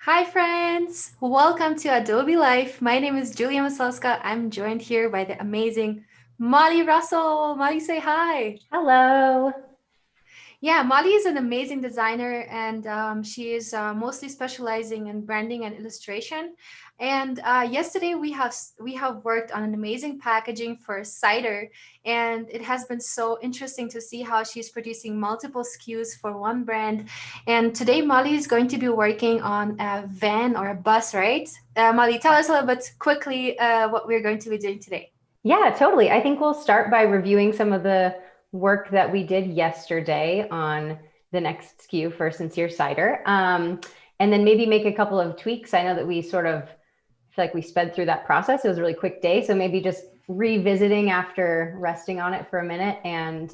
Hi friends, welcome to Adobe Life. My name is Julia Masalska. I'm joined here by the amazing Molly Russell. Molly, say hi. Hello. Yeah, Molly is an amazing designer and she is mostly specializing in branding and illustration. And yesterday we have worked on an amazing packaging for Cider, and it has been so interesting to see how she's producing multiple SKUs for one brand. And today Molly is going to be working on a van or a bus, right? Molly, tell us a little bit quickly what we're going to be doing today. Yeah, totally. I think we'll start by reviewing some of the work that we did yesterday on the next SKU for Sincere Cider. And then maybe make a couple of tweaks. I know that we sort of feel like we sped through that process. It was a really quick day. So maybe just revisiting after resting on it for a minute and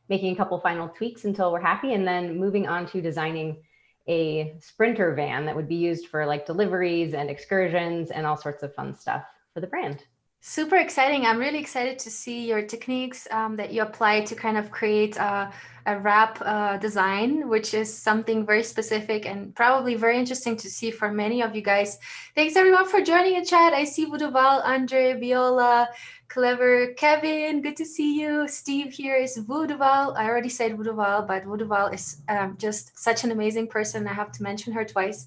making a couple final tweaks until we're happy. And then moving on to designing a sprinter van that would be used for like deliveries and excursions and all sorts of fun stuff for the brand. Super exciting. I'm really excited to see your techniques that you apply to kind of create a wrap design, which is something very specific and probably very interesting to see for many of you guys. Thanks everyone for joining in chat. I see Vuduval, Andre, Viola, Clever, Kevin, good to see you. Steve here is Vuduval. I already said Vuduval, but Vuduval is just such an amazing person. I have to mention her twice.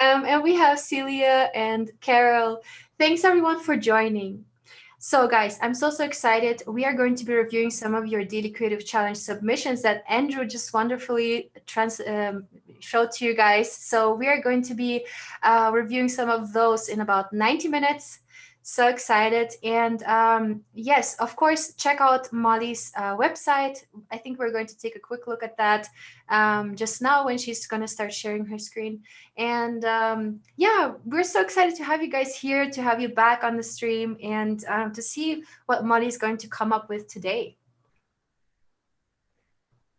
And we have Celia and Carol. Thanks everyone for joining. So guys, I'm so excited. We are going to be reviewing some of your Daily Creative Challenge submissions that Andrew just wonderfully showed to you guys. So we are going to be reviewing some of those in about 90 minutes. So excited. And yes, of course, check out Molly's website. I think we're going to take a quick look at that just now when she's going to start sharing her screen. And yeah, we're so excited to have you guys here, to have you back on the stream, and to see what Molly's going to come up with today.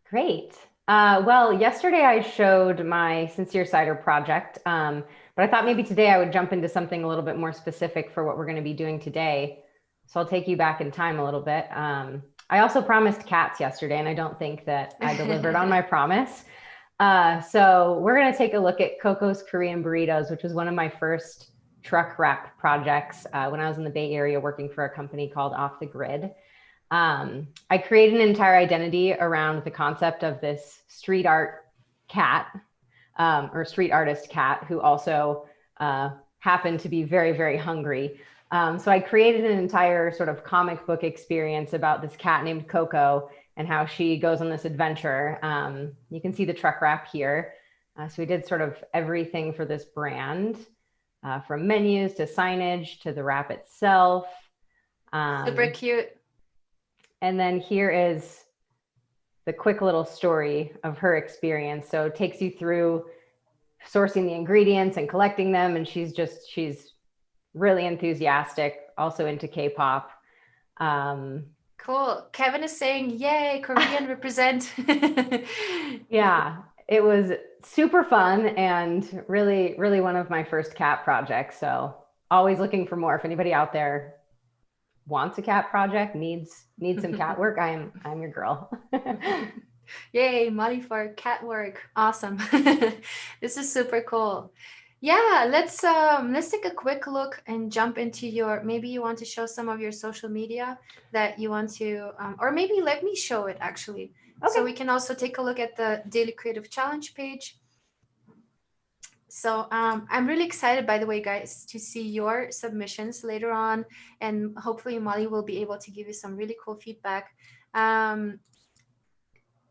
Great. Well, yesterday I showed my Sincere Cider project, but I thought maybe today I would jump into something a little bit more specific for what we're going to be doing today. So I'll take you back in time a little bit. I also promised cats yesterday, and I don't think that I delivered on my promise. So we're going to take a look at Coco's Korean Burritos, which was one of my first truck wrap projects when I was in the Bay Area working for a company called Off the Grid. I created an entire identity around the concept of this street art cat or street artist cat who also happened to be very, very hungry. So I created an entire sort of comic book experience about this cat named Coco and how she goes on this adventure. You can see the truck wrap here. So we did sort of everything for this brand, from menus to signage to the wrap itself. Super cute. And then here is the quick little story of her experience. So it takes you through sourcing the ingredients and collecting them. And she's really enthusiastic, also into K-pop. Cool. Kevin is saying, yay, Korean represent. Yeah, it was super fun and really, really one of my first cat projects. So always looking for more. If anybody out there wants a cat project, needs some cat work, I'm your girl. Yay, Molly for cat work. Awesome. This is super cool. Yeah, let's take a quick look and jump into your, maybe you want to show some of your social media that you want to, or maybe let me show it actually. Okay. So we can also take a look at the Daily Creative Challenge page. So I'm really excited, by the way, guys, to see your submissions later on, and hopefully Molly will be able to give you some really cool feedback.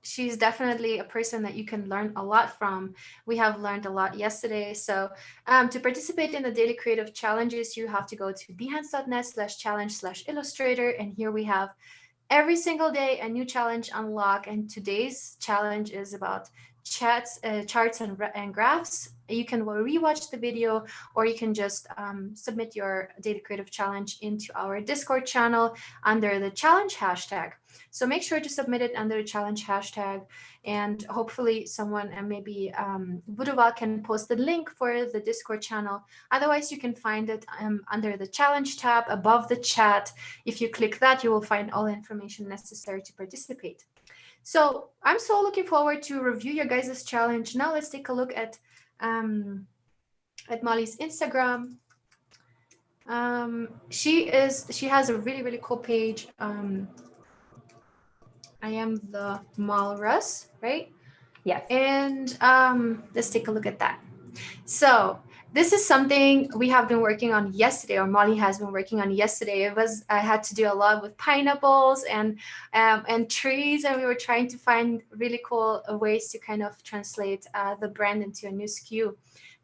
She's definitely a person that you can learn a lot from. We have learned a lot yesterday. So to participate in the Daily Creative Challenges, you have to go to behance.net/challenge/illustrator. And here we have Every single day, a new challenge unlock, and today's challenge is about charts and graphs. You can rewatch the video, or you can just submit your data creative challenge into our Discord channel under the challenge hashtag. So make sure to submit it under the challenge hashtag, and hopefully someone, and maybe Budoval can post the link for the Discord channel. Otherwise, you can find it under the challenge tab above the chat. If you click that, you will find all the information necessary to participate. So I'm so looking forward to review your guys' challenge. Now let's take a look at Molly's Instagram. She has a really, really cool page. I am the Malrus, right? Yes. And let's take a look at that. So this is something we have been working on yesterday, or Molly has been working on yesterday. I had to do a lot with pineapples and trees, and we were trying to find really cool ways to kind of translate the brand into a new SKU.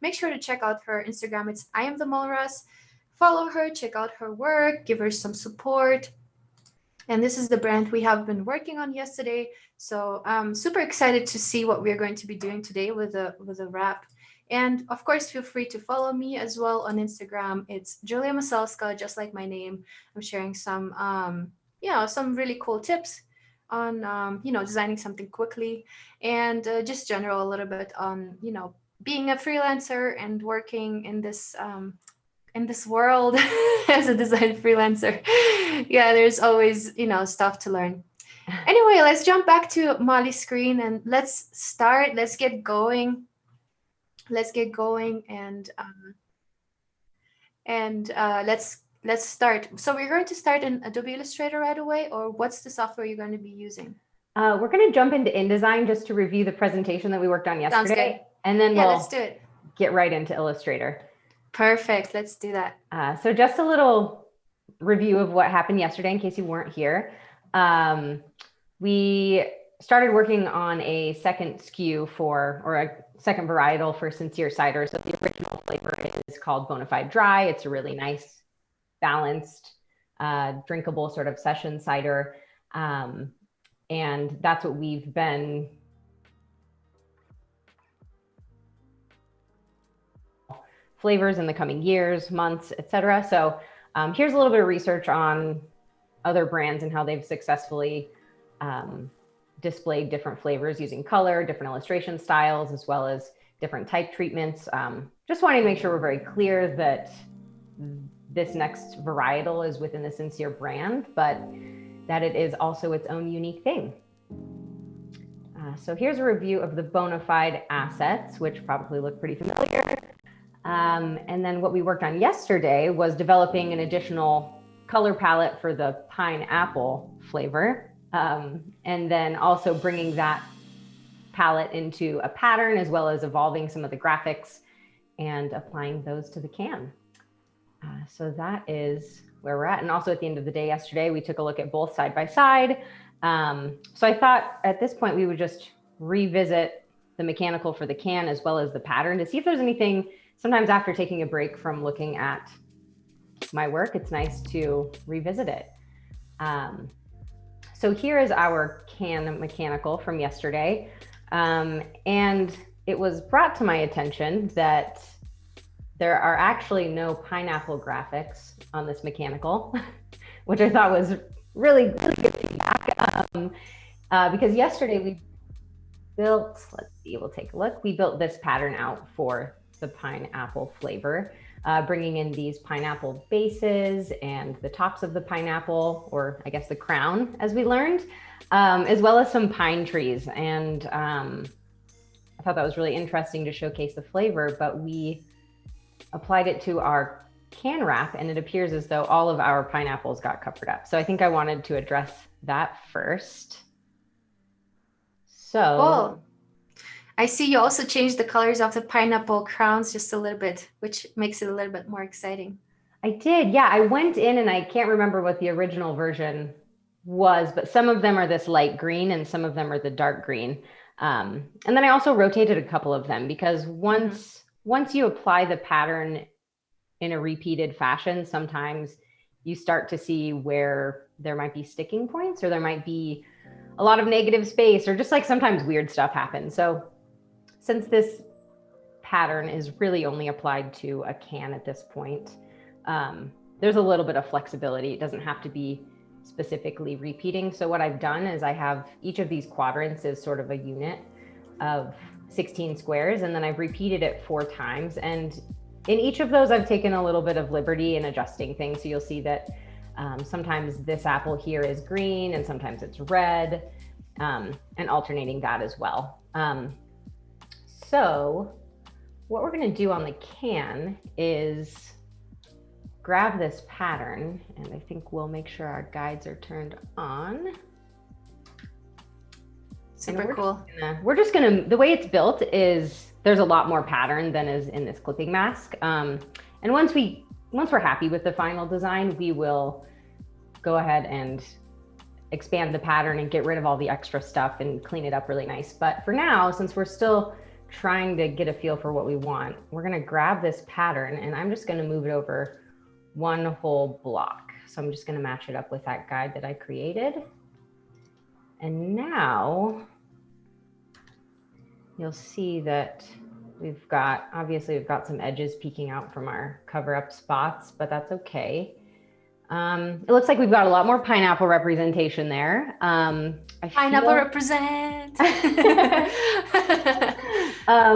Make sure to check out her Instagram. It's I am the Malrus. Follow her, check out her work, give her some support. And this is the brand we have been working on yesterday. So I'm super excited to see what we're going to be doing today with a wrap. And of course, feel free to follow me as well on Instagram. It's Julia Masalska, just like my name. I'm sharing some, some really cool tips on, designing something quickly, and just general a little bit on, being a freelancer and working in this world as a design freelancer. Yeah, there's always, stuff to learn. Anyway, let's jump back to Molly's screen and let's start. Let's get going. And let's start. So we're going to start in Adobe Illustrator right away, or what's the software you're going to be using? We're going to jump into InDesign just to review the presentation that we worked on yesterday. Sounds good. And then let's do it. Get right into Illustrator. Perfect. Let's do that. So just a little review of what happened yesterday in case you weren't here. We started working on a second SKU or a second varietal for Sincere Cider. So the original flavor is called Bonafide Dry. It's a really nice, balanced, drinkable sort of session cider. And that's what we've been flavors in the coming years, months, etc. So here's a little bit of research on other brands and how they've successfully displayed different flavors using color, different illustration styles, as well as different type treatments. Just wanting to make sure we're very clear that this next varietal is within the Sincere brand, but that it is also its own unique thing. So here's a review of the Bonafide assets, which probably look pretty familiar. And then what we worked on yesterday was developing an additional color palette for the pineapple flavor. And then also bringing that palette into a pattern, as well as evolving some of the graphics and applying those to the can. So that is where we're at. And also at the end of the day yesterday, we took a look at both side by side. So I thought at this point we would just revisit the mechanical for the can as well as the pattern to see if there's anything. Sometimes after taking a break from looking at my work, it's nice to revisit it. So here is our can mechanical from yesterday. And it was brought to my attention that there are actually no pineapple graphics on this mechanical, which I thought was really good feedback. Because yesterday we built, let's see, we'll take a look. We built this pattern out for the pineapple flavor, bringing in these pineapple bases and the tops of the pineapple, or I guess the crown, as we learned, as well as some pine trees. And I thought that was really interesting to showcase the flavor, but we applied it to our can wrap and it appears as though all of our pineapples got covered up. So I think I wanted to address that first. So cool. I see you also changed the colors of the pineapple crowns just a little bit, which makes it a little bit more exciting. I did. Yeah, I went in and I can't remember what the original version was, but some of them are this light green and some of them are the dark green. And then I also rotated a couple of them because once you apply the pattern in a repeated fashion, sometimes you start to see where there might be sticking points, or there might be a lot of negative space, or just like sometimes weird stuff happens. So since this pattern is really only applied to a can at this point, there's a little bit of flexibility. It doesn't have to be specifically repeating. So what I've done is I have each of these quadrants is sort of a unit of 16 squares, and then I've repeated it 4 times. And in each of those, I've taken a little bit of liberty in adjusting things. So you'll see that sometimes this apple here is green and sometimes it's red, and alternating that as well. So what we're going to do on the can is grab this pattern, and I think we'll make sure our guides are turned on. Super cool. We're just gonna, the way it's built is there's a lot more pattern than is in this clipping mask. And once we're happy with the final design, we will go ahead and expand the pattern and get rid of all the extra stuff and clean it up really nice. But for now, since we're still trying to get a feel for what we want, we're gonna grab this pattern, and I'm just gonna move it over one whole block. So I'm just gonna match it up with that guide that I created. And now you'll see that obviously we've got some edges peeking out from our cover up spots, but that's okay. It looks like we've got a lot more pineapple representation there. Pineapple represent.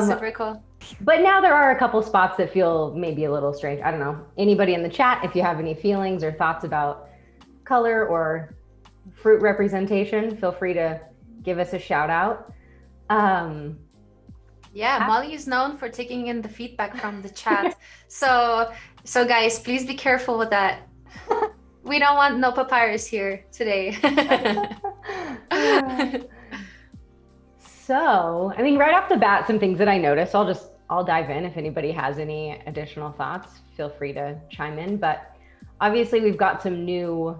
Super cool. But now there are a couple spots that feel maybe a little strange. I don't know. Anybody in the chat, if you have any feelings or thoughts about color or fruit representation, feel free to give us a shout out. Yeah, Molly is known for taking in the feedback from the chat. So guys, please be careful with that. We don't want no papyrus here today. So, I mean, right off the bat, some things that I noticed, I'll dive in. If anybody has any additional thoughts, feel free to chime in. But obviously we've got some new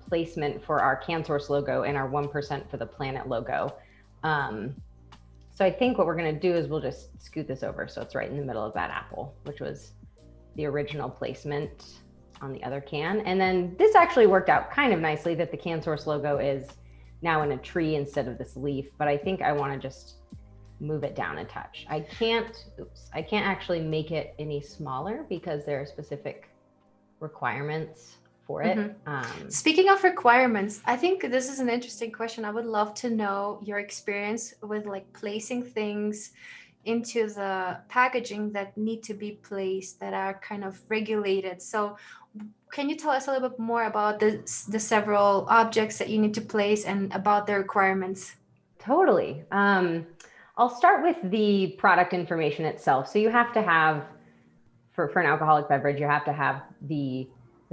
placement for our CanSource logo and our 1% for the planet logo. So I think what we're gonna do is we'll just scoot this over so it's right in the middle of that apple, which was the original placement on the other can. And then this actually worked out kind of nicely that the CanSource logo is now in a tree instead of this leaf, but I think I wanna just move it down a touch. I can't actually make it any smaller because there are specific requirements for it. Mm-hmm. Speaking of requirements, I think this is an interesting question. I would love to know your experience with like placing things into the packaging that need to be placed, that are kind of regulated. So can you tell us a little bit more about the several objects that you need to place and about the requirements? Totally. I'll start with the product information itself. So you have to have, for an alcoholic beverage, you have to have the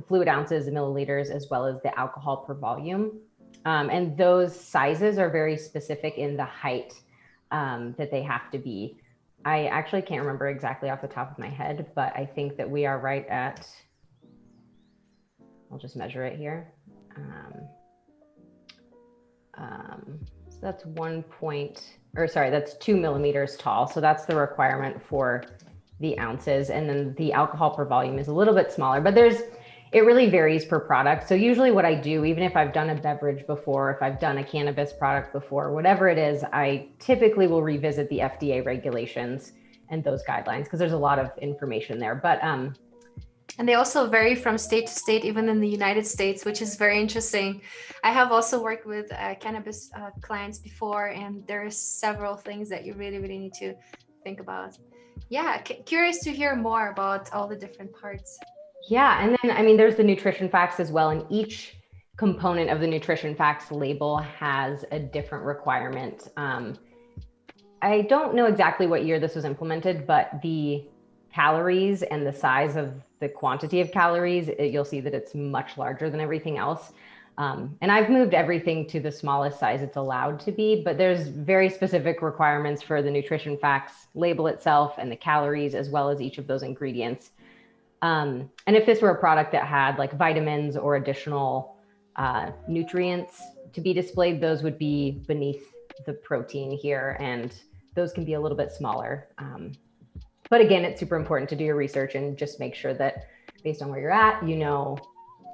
fluid ounces, the milliliters, as well as the alcohol per volume. And those sizes are very specific in the height that they have to be. I actually can't remember exactly off the top of my head, but I think that we are right at, I'll just measure it here. So that's that's 2 millimeters tall. So that's the requirement for the ounces. And then the alcohol per volume is a little bit smaller, but it really varies per product. So usually what I do, even if I've done a beverage before, if I've done a cannabis product before, whatever it is, I typically will revisit the FDA regulations and those guidelines because there's a lot of information there. But and they also vary from state to state, even in the United States, which is very interesting. I have also worked with cannabis clients before, and there are several things that you really, really need to think about. Yeah, curious to hear more about all the different parts. Yeah, and then, I mean, there's the nutrition facts as well, and each component of the nutrition facts label has a different requirement. I don't know exactly what year this was implemented, but the calories and the size of the quantity of calories, you'll see that it's much larger than everything else. And I've moved everything to the smallest size it's allowed to be, but there's very specific requirements for the nutrition facts label itself and the calories, as well as each of those ingredients. And if this were a product that had like vitamins or additional nutrients to be displayed, those would be beneath the protein here, and those can be a little bit smaller. But again, it's super important to do your research and just make sure that based on where you're at, you know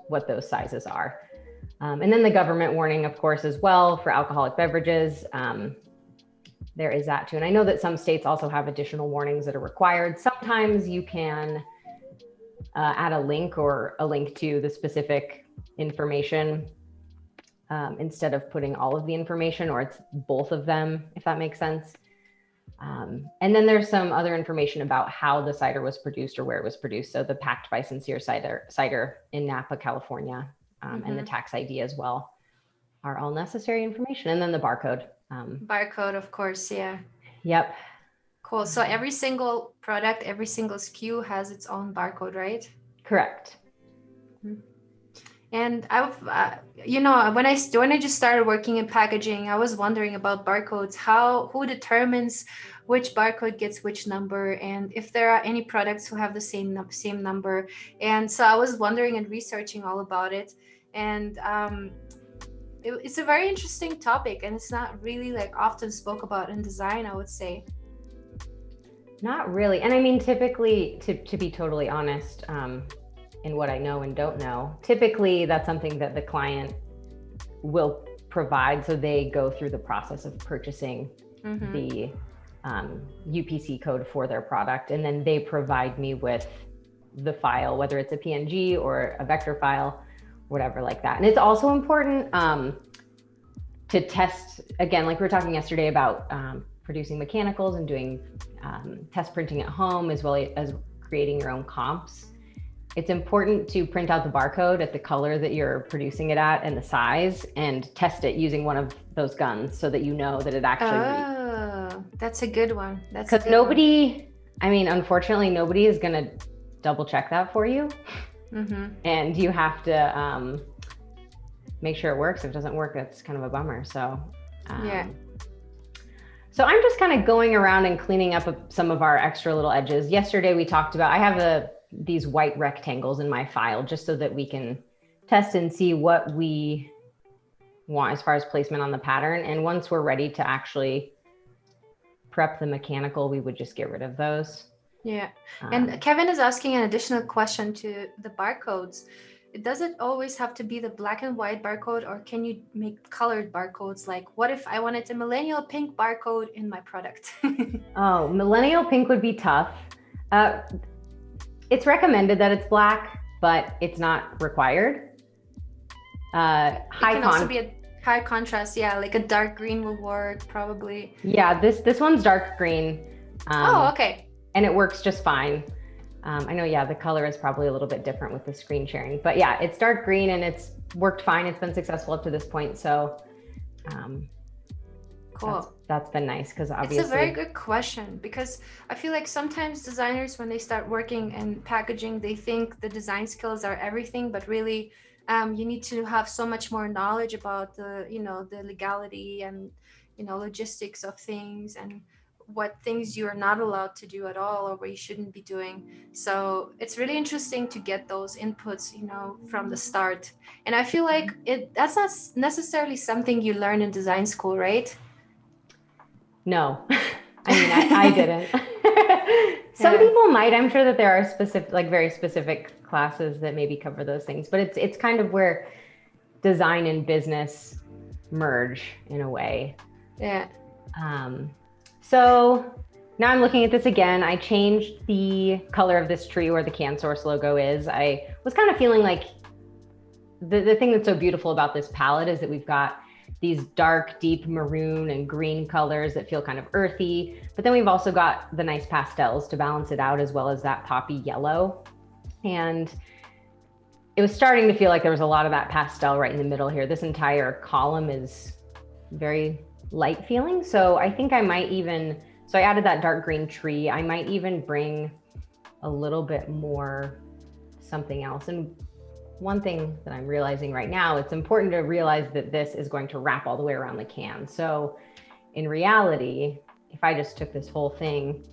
what those sizes are. And then the government warning, of course, as well for alcoholic beverages. There is that too. And I know that some states also have additional warnings that are required. Sometimes you can add a link or a link to the specific information instead of putting all of the information, or it's both of them, if that makes sense. And then there's some other information about how the cider was produced or where it was produced. So the packed by Sincere cider in Napa, California, and the tax ID as well are all necessary information. And then the barcode. Barcode, of course, yeah. Yep. Cool. So every single product, every single SKU has its own barcode, right? Correct. And I've, you know, when I just started working in packaging, I was wondering about barcodes. Who determines which barcode gets which number, and if there are any products who have the same number. And so I was wondering and researching all about it. And it's a very interesting topic, and it's not really like often spoke about in design, I would say. Not really. And I mean, typically, to be totally honest, in what I know and don't know, typically that's something that the client will provide. So they go through the process of purchasing the UPC code for their product, and then they provide me with the file, whether it's a PNG or a vector file, whatever like that. And it's also important to test, again, like we were talking yesterday about producing mechanicals and doing test printing at home, as well as creating your own comps. It's important to print out the barcode at the color that you're producing it at and the size, and test it using one of those guns so that you know that it actually Oh, that's a good one. That's because nobody, I mean, unfortunately, nobody is going to double check that for you. And you have to make sure it works. If it doesn't work, that's kind of a bummer. So yeah. So I'm just kind of going around and cleaning up some of our extra little edges. Yesterday we talked about, I have these white rectangles in my file just so that we can test and see what we want as far as placement on the pattern. And once we're ready to actually prep the mechanical, we would just get rid of those. Yeah. And Kevin is asking an additional question to the barcodes. Does it always have to be the black and white barcode, or can you make colored barcodes? Like, what if I wanted a millennial pink barcode in my product? Oh, millennial pink would be tough. It's recommended that it's black, but it's not required. It can also be a high contrast. Yeah, like a dark green will work probably. Yeah, this one's dark green. Oh, okay. And it works just fine. I know, yeah, the color is probably a little bit different with the screen sharing, but yeah, it's dark green and it's worked fine. It's been successful up to this point. So cool. That's been nice, because obviously it's a very good question, because I feel like sometimes designers, when they start working in packaging, they think the design skills are everything, but really you need to have so much more knowledge about the legality and logistics of things, and what things you are not allowed to do at all, or what you shouldn't be doing. So it's really interesting to get those inputs, from the start. And I feel like that's not necessarily something you learn in design school, right? No, I mean, I didn't. Some people might. I'm sure that there are specific, like very specific classes that maybe cover those things, but it's kind of where design and business merge in a way. Yeah. So now I'm looking at this again. I changed the color of this tree where the CanSource logo is. I was kind of feeling like the thing that's so beautiful about this palette is that we've got these dark, deep maroon and green colors that feel kind of earthy, but then we've also got the nice pastels to balance it out, as well as that poppy yellow. And it was starting to feel like there was a lot of that pastel right in the middle here. This entire column is very light feeling. So I think I might even, so I added that dark green tree. I might even bring a little bit more something else. And one thing that I'm realizing right now, it's important to realize that this is going to wrap all the way around the can. So in reality, if I just took this whole thing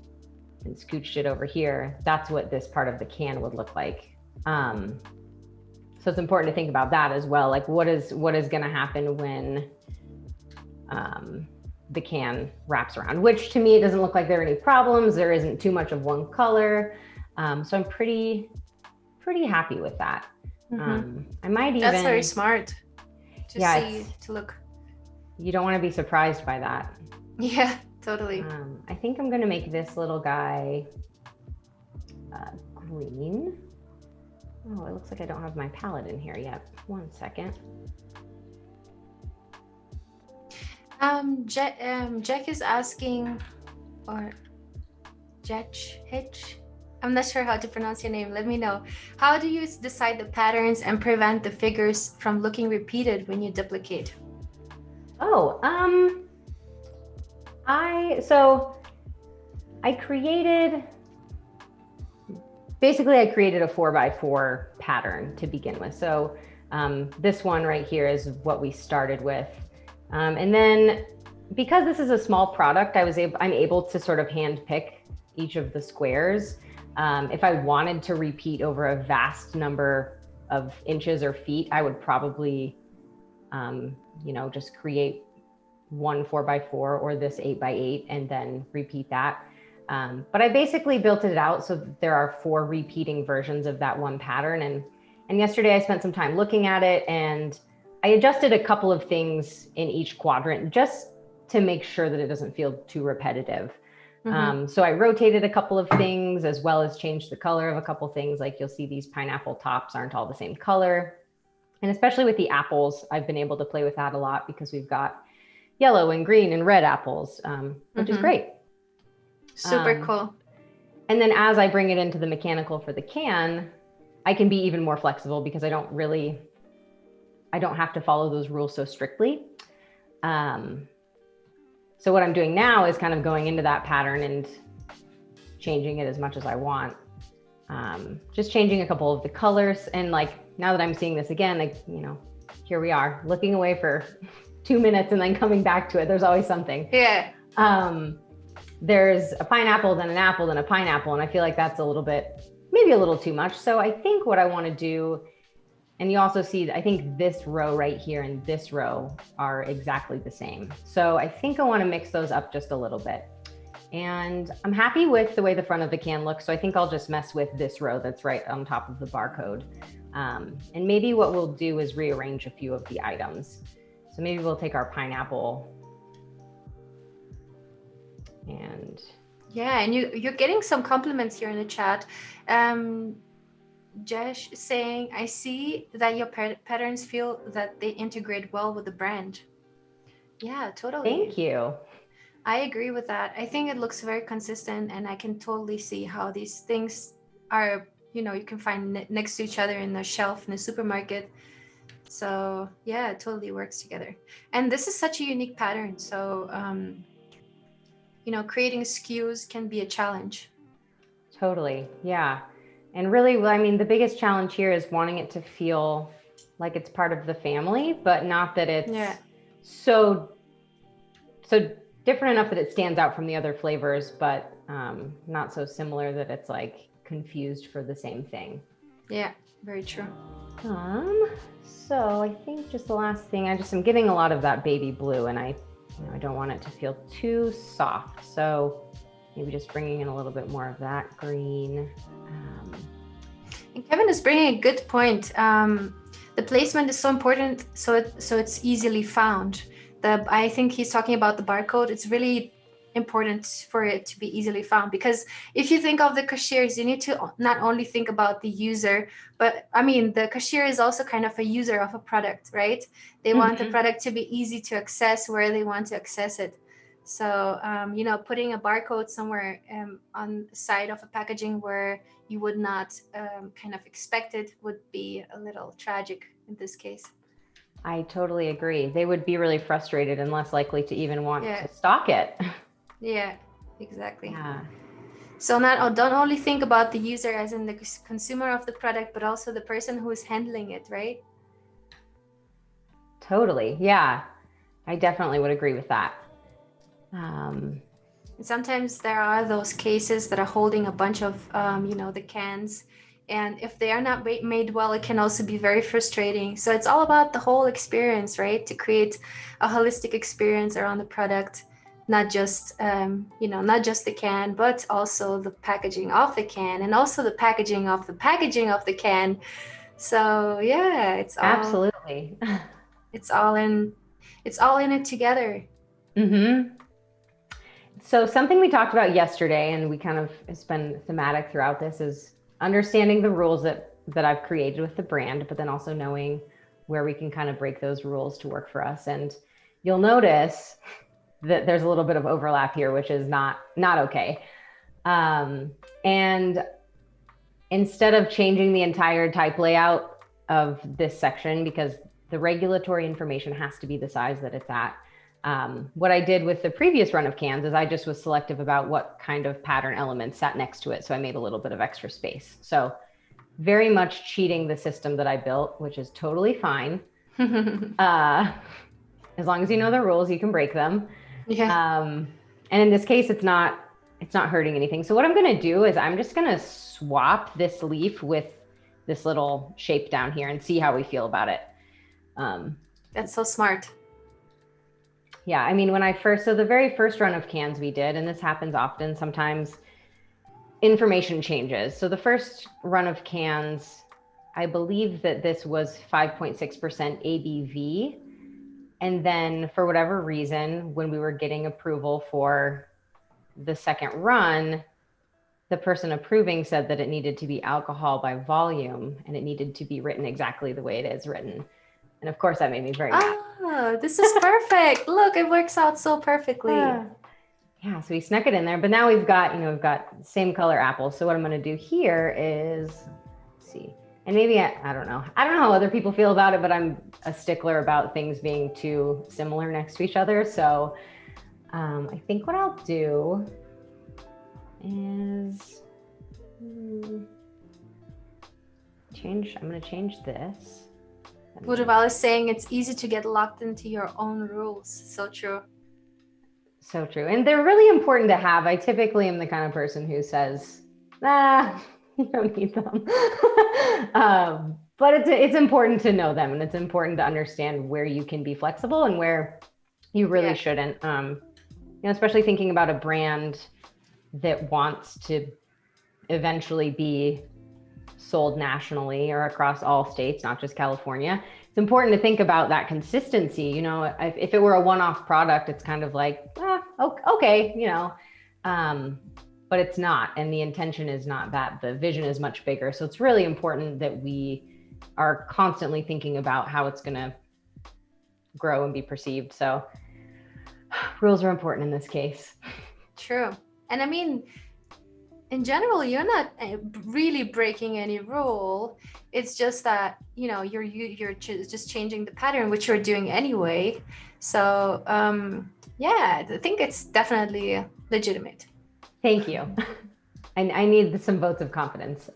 and scooched it over here, that's what this part of the can would look like. So it's important to think about that as well. Like what is going to happen when the can wraps around, which to me, it doesn't look like there are any problems. There isn't too much of one color. So I'm pretty happy with that. I might even, that's very smart. to Yeah, see, to look. you don't want to be surprised by that. Yeah, totally. I think I'm going to make this little guy green. Oh, it looks like I don't have my palette in here yet. 1 second. Jack is asking, or Hitch. I'm not sure how to pronounce your name. Let me know. How do you decide the patterns and prevent the figures from looking repeated when you duplicate? Oh, I created a 4x4 pattern to begin with. So this one right here is what we started with. And then because this is a small product, I'm able to sort of hand pick each of the squares. If I wanted to repeat over a vast number of inches or feet, I would probably, just create one 4x4 or this 8x8 and then repeat that. But I basically built it out so that there are 4 repeating versions of that one pattern. And yesterday I spent some time looking at it, and I adjusted a couple of things in each quadrant just to make sure that it doesn't feel too repetitive. So I rotated a couple of things, as well as changed the color of a couple things. Like you'll see these pineapple tops aren't all the same color. And especially with the apples, I've been able to play with that a lot because we've got yellow and green and red apples, which is great. Super cool. And then as I bring it into the mechanical for the can, I can be even more flexible because I don't have to follow those rules so strictly. So what I'm doing now is kind of going into that pattern and changing it as much as I want. Just changing a couple of the colors. And like, now that I'm seeing this again, here we are looking away for 2 minutes and then coming back to it. There's always something. Yeah. There's a pineapple, then an apple, then a pineapple. And I feel like that's maybe a little too much. So I think what I want to do, and you also see, I think this row right here and this row are exactly the same. So I think I want to mix those up just a little bit. And I'm happy with the way the front of the can looks. So I think I'll just mess with this row that's right on top of the barcode. And maybe what we'll do is rearrange a few of the items. So maybe we'll take our pineapple and... Yeah, and you're getting some compliments here in the chat. Jesh is saying, I see that your patterns feel that they integrate well with the brand. Yeah, totally. Thank you. I agree with that. I think it looks very consistent, and I can totally see how these things are, you can find next to each other in the shelf in the supermarket. So yeah, it totally works together. And this is such a unique pattern. So, creating SKUs can be a challenge. Totally. Yeah. And really, the biggest challenge here is wanting it to feel like it's part of the family, but not that it's so different enough that it stands out from the other flavors, but not so similar that it's like confused for the same thing. Yeah, very true. So I think just the last thing, I'm getting a lot of that baby blue, and I don't want it to feel too soft. So maybe just bringing in a little bit more of that green. And Kevin is bringing a good point. The placement is so important, so it's easily found. I think he's talking about the barcode. It's really important for it to be easily found, because if you think of the cashiers, you need to not only think about the user, but the cashier is also kind of a user of a product, right? They want the product to be easy to access where they want to access it. So, putting a barcode somewhere on the side of a packaging where you would not kind of expect it would be a little tragic in this case. I totally agree. They would be really frustrated and less likely to even want to stock it. Yeah, exactly. Yeah. So don't only think about the user as in the consumer of the product, but also the person who is handling it, right? Totally. Yeah, I definitely would agree with that. Sometimes there are those cases that are holding a bunch of, the cans. And if they are not made well, it can also be very frustrating. So it's all about the whole experience, right? To create a holistic experience around the product, not just, not just the can, but also the packaging of the can, and also the packaging of the packaging of the can. So yeah, it's all... Absolutely. It's all in it together. Mm-hmm. So something we talked about yesterday, and we kind of, it's been thematic throughout this, is understanding the rules that I've created with the brand, but then also knowing where we can kind of break those rules to work for us. And you'll notice that there's a little bit of overlap here, which is not okay. And instead of changing the entire type layout of this section, because the regulatory information has to be the size that it's at, what I did with the previous run of cans is I just was selective about what kind of pattern elements sat next to it. So I made a little bit of extra space. So very much cheating the system that I built, which is totally fine. As long as you know the rules, you can break them. Yeah. And in this case, it's not hurting anything. So what I'm going to do is I'm just going to swap this leaf with this little shape down here and see how we feel about it. That's so smart. Yeah, I mean, so the very first run of cans we did, and this happens often, sometimes information changes. So the first run of cans, I believe that this was 5.6% ABV. And then for whatever reason, when we were getting approval for the second run, the person approving said that it needed to be alcohol by volume and it needed to be written exactly the way it is written. And of course that made me very mad. Oh, this is perfect. Look, it works out so perfectly. Yeah, so we snuck it in there, but now we've got same color apples. So what I'm going to do here is, let's see, and maybe I don't know how other people feel about it, but I'm a stickler about things being too similar next to each other. So I think what I'll do is I'm going to change this. Buddhaval is saying it's easy to get locked into your own rules. So true. So true. And they're really important to have. I typically am the kind of person who says, you don't need them. But it's important to know them, and it's important to understand where you can be flexible and where you really shouldn't. Especially thinking about a brand that wants to eventually be sold nationally or across all states, not just California. It's important to think about that consistency. If it were a one-off product, it's kind of like, okay, but it's not. And the intention is not that. The vision is much bigger. So it's really important that we are constantly thinking about how it's going to grow and be perceived. So rules are important in this case. True. And I mean, in general, you're not really breaking any rule. It's just that, you're just changing the pattern, which you're doing anyway. So I think it's definitely legitimate. Thank you. I need some votes of confidence.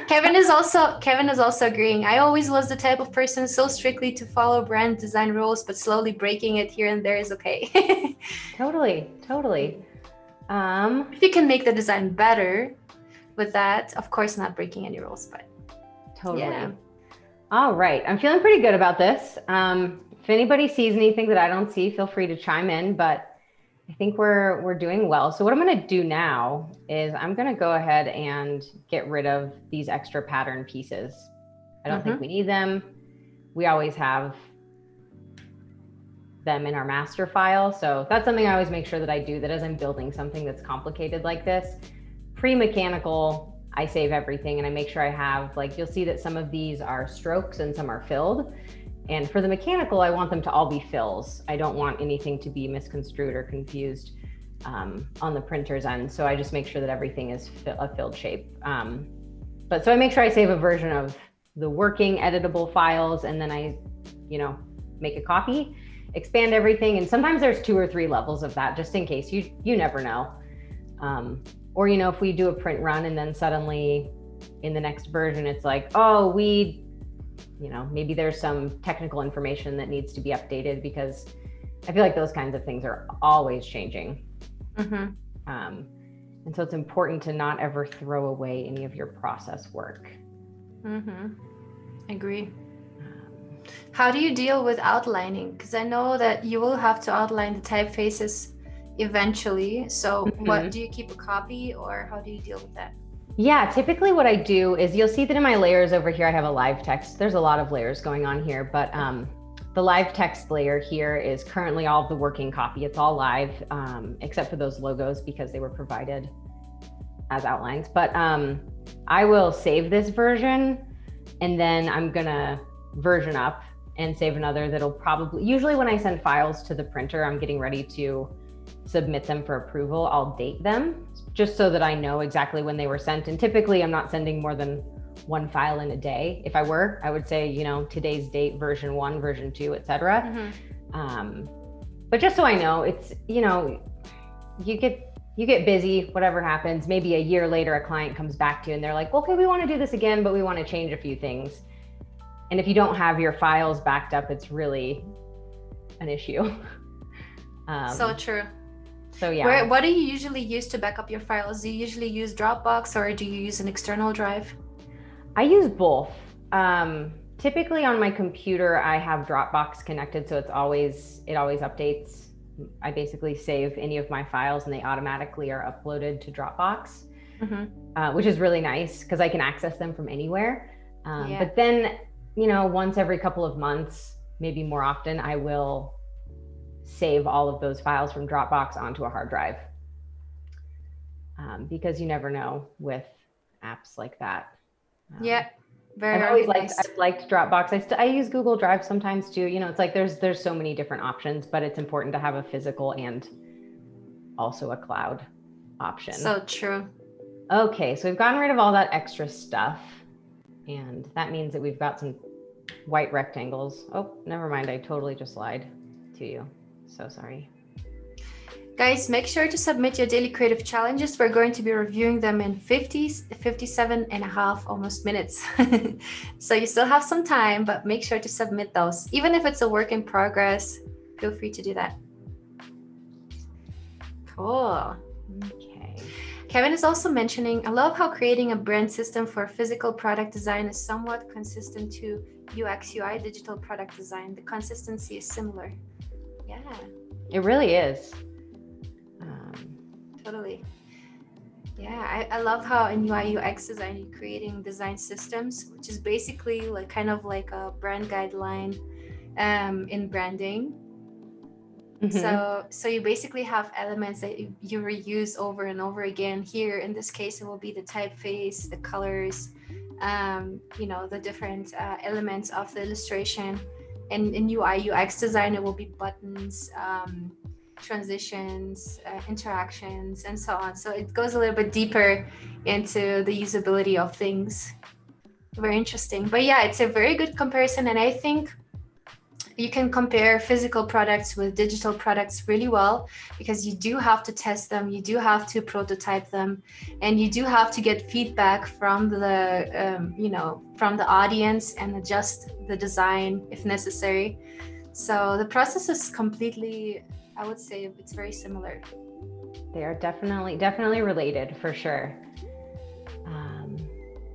Kevin is also agreeing. I always was the type of person so strictly to follow brand design rules, but slowly breaking it here and there is okay. Totally. If you can make the design better with that, of course, not breaking any rules, but totally. Yeah. All right. I'm feeling pretty good about this. If anybody sees anything that I don't see, feel free to chime in, but I think we're doing well. So what I'm going to do now is I'm going to go ahead and get rid of these extra pattern pieces. I don't think we need them. We always have them in our master file. So that's something I always make sure that I do, that as I'm building something that's complicated like this, pre-mechanical, I save everything and I make sure I have, you'll see that some of these are strokes and some are filled. And for the mechanical, I want them to all be fills. I don't want anything to be misconstrued or confused on the printer's end. So I just make sure that everything is a filled shape. So I make sure I save a version of the working editable files, and then I, make a copy, expand everything. And sometimes there's 2 or 3 levels of that, just in case. You never know. Or, if we do a print run and then suddenly in the next version, it's like, oh, maybe there's some technical information that needs to be updated, because I feel like those kinds of things are always changing. And so it's important to not ever throw away any of your process work. Agree. How do you deal with outlining? Because I know that you will have to outline the typefaces eventually. So what do you keep a copy, or how do you deal with that? Yeah, typically what I do is you'll see that in my layers over here, I have a live text. There's a lot of layers going on here, but the live text layer here is currently all of the working copy. It's all live, except for those logos because they were provided as outlines. But I will save this version and then I'm gonna version up and save another that'll probably, usually when I send files to the printer, I'm getting ready to submit them for approval, I'll date them just so that I know exactly when they were sent. And typically I'm not sending more than one file in a day. If I were, I would say, you know, today's date, version 1, version 2, etc. But just so I know, it's, you know, you get busy, whatever happens, maybe a year later, a client comes back to you and they're like, okay, we want to do this again, but we want to change a few things. And if you don't have your files backed up, it's really an issue. So true. So yeah. What do you usually use to back up your files? Do you usually use Dropbox or do you use an external drive? I use both. Typically on my computer, I have Dropbox connected, so it always updates. I basically save any of my files and they automatically are uploaded to Dropbox, which is really nice because I can access them from anywhere. But then, you know, once every couple of months, maybe more often, I will save all of those files from Dropbox onto a hard drive, because you never know with apps like that. I've liked Dropbox. I use Google Drive sometimes too. You know, it's like there's so many different options, but it's important to have a physical and also a cloud option. So true. Okay, so we've gotten rid of all that extra stuff, and that means that we've got some white rectangles. Oh, never mind. I totally just lied to you. So sorry. Guys, make sure to submit your daily creative challenges. We're going to be reviewing them in 57 and a half almost minutes. So you still have some time, but make sure to submit those. Even if it's a work in progress, feel free to do that. Cool. Okay. Kevin is also mentioning, I love how creating a brand system for physical product design is somewhat consistent to UX UI digital product design. The consistency is similar. Yeah. It really is. Totally. Yeah, I love how in UI UX design you're creating design systems, which is basically like kind of like a brand guideline in branding. So you basically have elements that you reuse over and over again. Here in this case, it will be the typeface, the colors, you know, the different elements of the illustration. And in UI UX design, it will be buttons, transitions, interactions, and so on. So it goes a little bit deeper into the usability of things. Very interesting. But yeah, it's a very good comparison. And I think you can compare physical products with digital products really well, because you do have to test them, you do have to prototype them, and you do have to get feedback from the, you know, from the audience and adjust the design if necessary. So the process is completely, I would say it's very similar. They are definitely related for sure.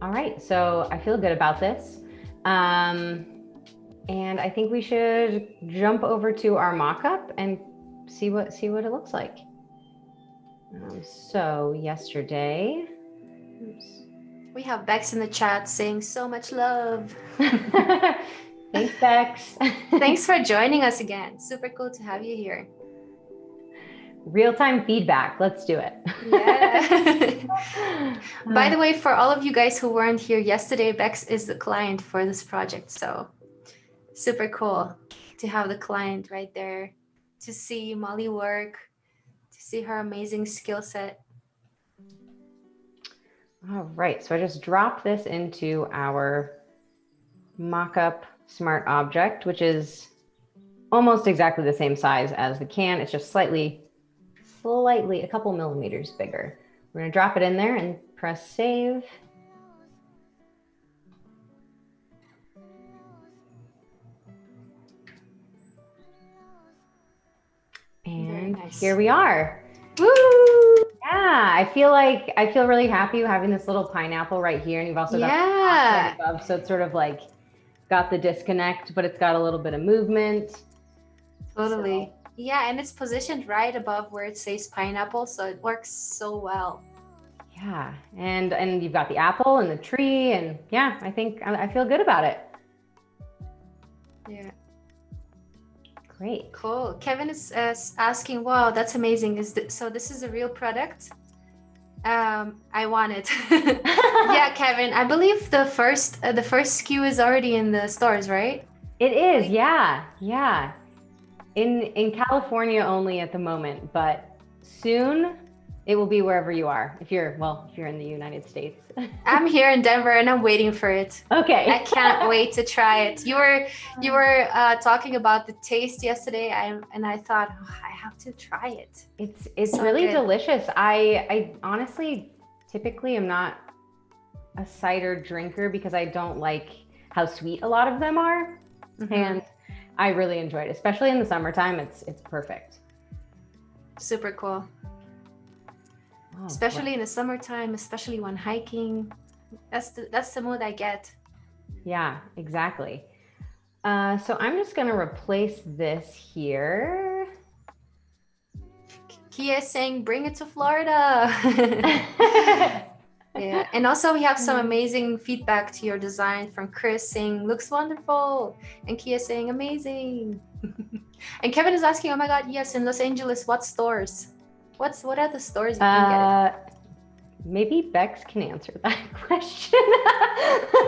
All right, so I feel good about this. And I think we should jump over to our mock-up and see what it looks like. So yesterday, we have Bex in the chat saying so much love. Thanks, Bex. Thanks for joining us again. Super cool to have you here. Real-time feedback. Let's do it. Yeah. By the way, for all of you guys who weren't here yesterday, Bex is the client for this project. So super cool to have the client right there, to see Molly work, to see her amazing skill set. All right, so I just dropped this into our mock-up smart object, which is almost exactly the same size as the can. It's just slightly a couple millimeters bigger. We're gonna drop it in there and press save. And nice. Here we are. Woo! Yeah, I feel really happy having this little pineapple right here, and you've also got the right above, so it's sort of like got the disconnect, but it's got a little bit of movement. Totally. So. Yeah, and it's positioned right above where it says pineapple, so it works so well. Yeah. And you've got the apple and the tree, and yeah, I think I feel good about it. Yeah. Great. Cool. Kevin is asking, wow, that's amazing. So this is a real product? I want it. Yeah, Kevin, I believe the first SKU is already in the stores, right? It is, yeah. Yeah. In California only at the moment, but soon it will be wherever you are. If you're in the United States. I'm here in Denver and I'm waiting for it. Okay. I can't wait to try it. You were talking about the taste yesterday, and I thought, oh, I have to try it. It's So really good. delicious. I honestly typically am not a cider drinker because I don't like how sweet a lot of them are. Mm-hmm. And I really enjoyed it, especially in the summertime. It's perfect. Super cool. Oh, especially in the summertime, especially when hiking. That's the mood I get. Yeah, exactly. So I'm just gonna replace this here. Kia is saying, bring it to Florida. Yeah, and also we have some amazing feedback to your design from Chris saying, looks wonderful. And Kia saying, amazing. And Kevin is asking, oh my God, yes, in Los Angeles, what stores? What are the stores you can get it? Maybe Bex can answer that question.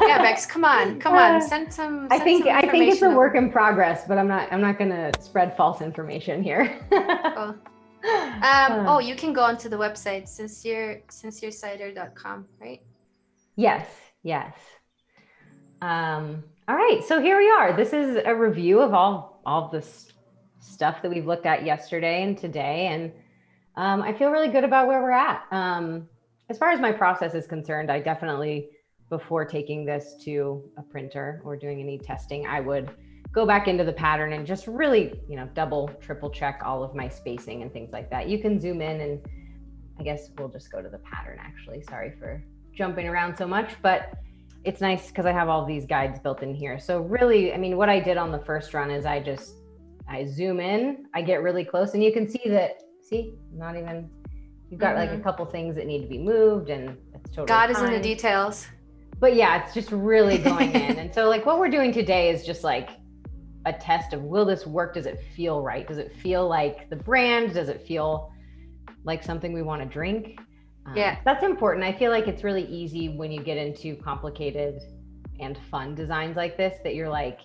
Yeah, Bex, come on, send some. I think it's a work in progress, but I'm not gonna spread false information here. Cool. Oh, you can go onto the website sincerecider.com, right? Yes. All right, so here we are. This is a review of all this stuff that we've looked at yesterday and today, and I feel really good about where we're at. As far as my process is concerned, I definitely, before taking this to a printer or doing any testing, I would go back into the pattern and just really, double, triple check all of my spacing and things like that. You can zoom in, and I guess we'll just go to the pattern actually. Sorry for jumping around so much, but it's nice because I have all these guides built in here. So really, I mean, what I did on the first run is I zoom in, I get really close, and you can see that, not even, you've got like a couple things that need to be moved, and it's totally God is in the details. But yeah, it's just really going in. And so like what we're doing today is just like a test of, will this work? Does it feel right? Does it feel like the brand? Does it feel like something we want to drink? Yeah. That's important. I feel like it's really easy when you get into complicated and fun designs like this, that you're like,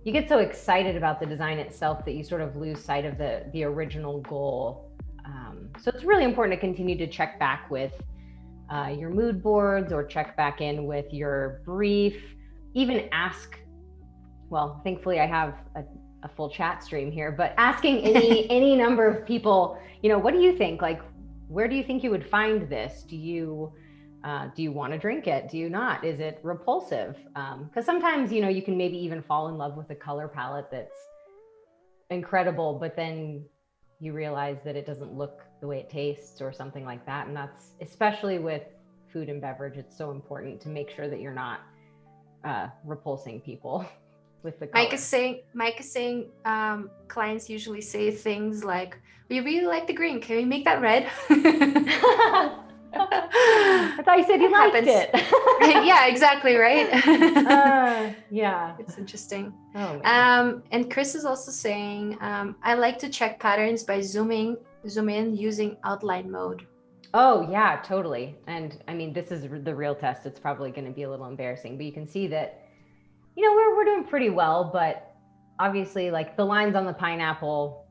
you get so excited about the design itself that you sort of lose sight of the original goal. So it's really important to continue to check back with your mood boards, or check back in with your brief, even ask, well, thankfully I have a full chat stream here, but asking any number of people, what do you think? Like, where do you think you would find this? Do you want to drink it? Do you not? Is it repulsive? Because sometimes, you can maybe even fall in love with a color palette that's incredible, but then you realize that it doesn't look the way it tastes or something like that. And that's, especially with food and beverage, it's so important to make sure that you're not repulsing people with the color. Mike is saying clients usually say things like, we really like the green, can we make that red? I thought you said you liked it. Yeah, exactly, right? Yeah. It's interesting. Oh, and Chris is also saying, I like to check patterns by zoom in using outline mode. Oh yeah, totally. And I mean, this is the real test. It's probably going to be a little embarrassing, but you can see that, we're doing pretty well, but obviously like the lines on the pineapple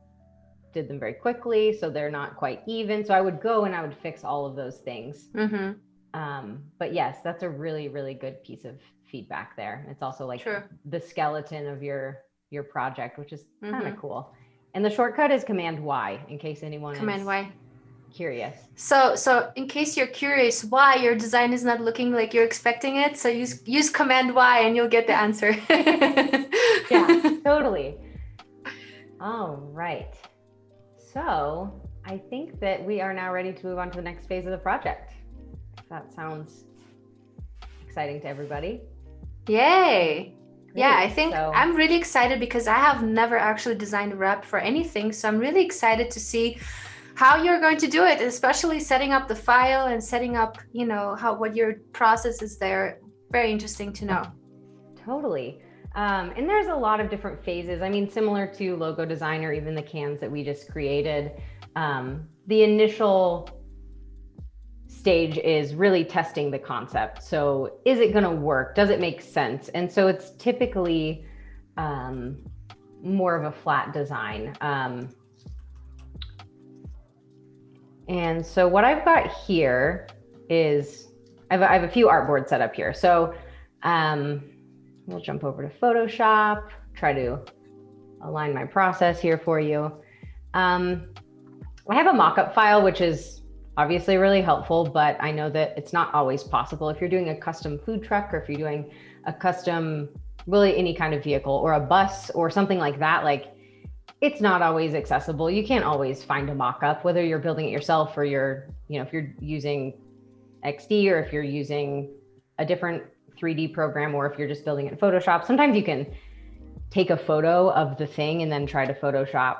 did them very quickly, so they're not quite even. So I would go and I would fix all of those things. Mm-hmm. But yes, that's a really, really good piece of feedback there. It's also like the skeleton of your project, which is kind of cool. And the shortcut is Command Y, in case anyone is curious. So in case you're curious why your design is not looking like you're expecting it, so use Command Y and you'll get the answer. Yeah, totally. All right. So I think that we are now ready to move on to the next phase of the project. If that sounds exciting to everybody. Yay. Great. Yeah, I think So I'm really excited because I have never actually designed a wrap for anything. So I'm really excited to see how you're going to do it, especially setting up the file and setting up, what your process is there. Very interesting to know. Totally. And there's a lot of different phases. I mean, similar to logo design or even the cans that we just created. The initial stage is really testing the concept. So is it going to work? Does it make sense? And so it's typically more of a flat design. And so what I've got here is, I have a few artboards set up here. So we'll jump over to Photoshop, try to align my process here for you. I have a mock-up file, which is obviously really helpful, but I know that it's not always possible. If you're doing a custom food truck, or if you're doing a custom, really any kind of vehicle or a bus or something like that, like it's not always accessible. You can't always find a mock-up, whether you're building it yourself or if you're using XD, or if you're using a different 3D program, or if you're just building it in Photoshop. Sometimes you can take a photo of the thing and then try to Photoshop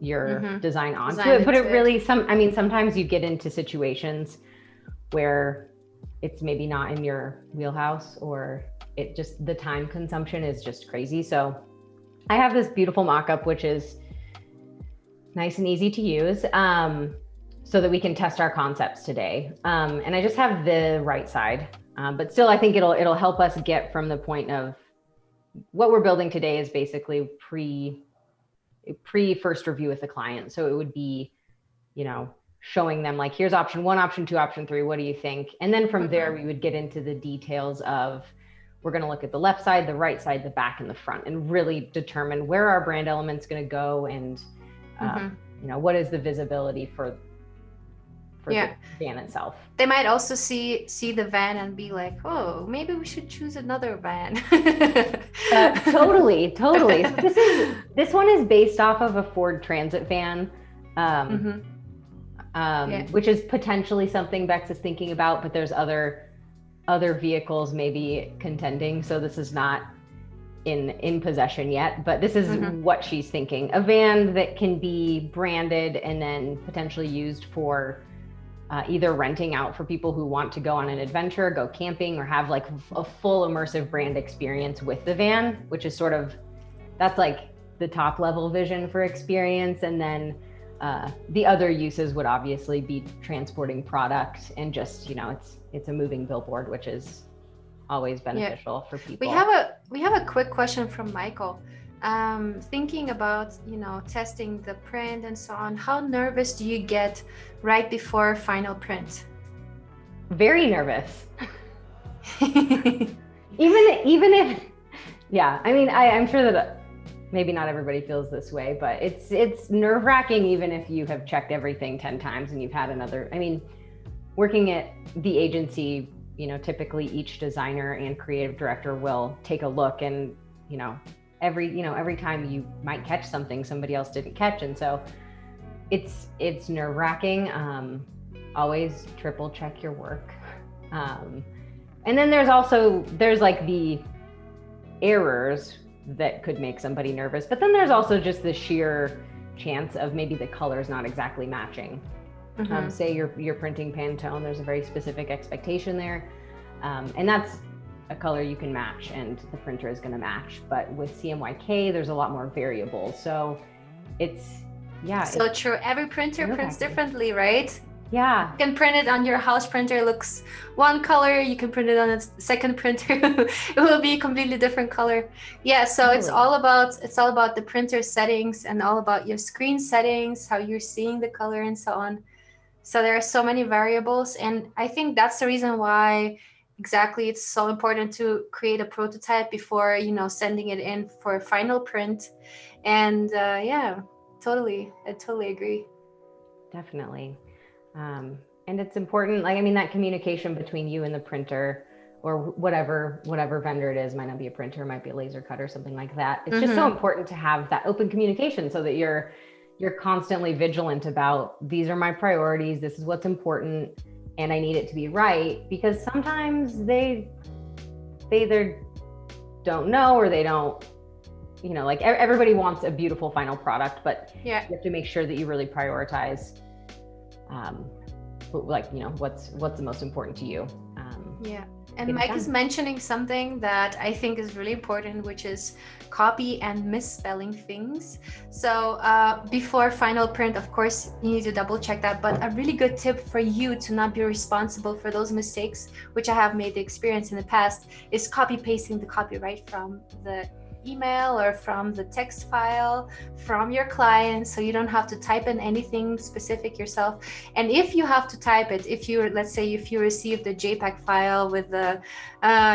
your design onto it. But it really, sometimes you get into situations where it's maybe not in your wheelhouse, or the time consumption is just crazy. So I have this beautiful mock-up, which is nice and easy to use, so that we can test our concepts today. And I just have the right side, but still I think it'll help us get from the point of what we're building today is basically pre first review with the client. So it would be, showing them like, here's option 1, option 2, option 3, what do you think? And then from there, we would get into the details of, we're going to look at the left side, the right side, the back, and the front, and really determine where our brand element's going to go, and what is the visibility for the van itself. They might also see the van and be like, oh, maybe we should choose another van. Totally. So this one is based off of a Ford Transit van, which is potentially something Bex is thinking about, but there's other vehicles maybe contending. So this is not in possession yet, but this is what she's thinking. A van that can be branded and then potentially used for either renting out for people who want to go on an adventure, go camping, or have like a full immersive brand experience with the van, which is that's like the top level vision for experience. And then the other uses would obviously be transporting product and just, it's a moving billboard, which is always beneficial for people. We have a quick question from Michael. Thinking about, testing the print and so on, how nervous do you get right before final print? Very nervous. even if, I'm sure that maybe not everybody feels this way, but it's nerve-wracking even if you have checked everything 10 times and you've had working at the agency, typically each designer and creative director will take a look, and, every time you might catch something somebody else didn't catch. And so it's nerve-wracking. Always triple check your work. And then there's like the errors that could make somebody nervous, but then there's also just the sheer chance of maybe the colors not exactly matching. Say you're printing Pantone, there's a very specific expectation there. And that's a color you can match and the printer is going to match. But with CMYK, there's a lot more variables. So it's true. Every printer prints differently, right? Yeah. You can print it on your house printer, it looks one color. You can print it on a second printer, it will be a completely different color. Yeah, so totally. It's all about the printer settings and all about your screen settings, how you're seeing the color and so on. So there are so many variables, and I think that's the reason why exactly it's so important to create a prototype before sending it in for final print. And I totally agree. Definitely. And it's important, that communication between you and the printer, or whatever vendor it is, might not be a printer, might be a laser cutter, something like that. It's just so important to have that open communication so that you're constantly vigilant about, these are my priorities, this is what's important, and I need it to be right, because sometimes they either don't know, or they don't you know, like everybody wants a beautiful final product, but Yeah. you have to make sure that you really prioritize, like, you know, what's the most important to you. Yeah. And Mike is mentioning something that I think is really important, which is copy and misspelling things. So before final print, of course, you need to double check that. But a really good tip for you to not be responsible for those mistakes, which I have made the experience in the past, is copy pasting the copyright from the email or from the text file from your client, so you don't have to type in anything specific yourself. And if you have to type it, if you, let's say, if you received the JPEG file with the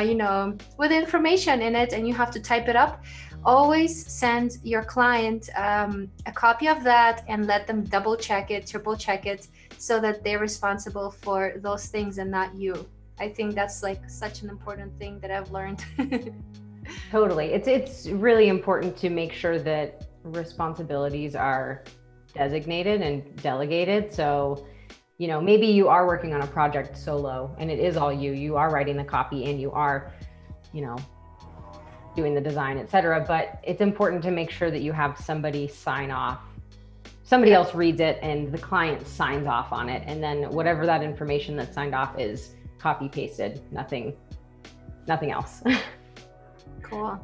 you know, with information in it and you have to type it up, always send your client a copy of that and let them double check it, triple check it, so that they're responsible for those things and not you. I think that's like such an important thing that I've learned. Totally. It's really important to make sure that responsibilities are designated and delegated. So, you know, maybe you are working on a project solo and it is all you are writing the copy and you are, you know, doing the design, etc. But it's important to make sure that you have somebody sign off. Somebody else reads it and the client signs off on it. And then whatever that information that's signed off is copy pasted, nothing else. Cool.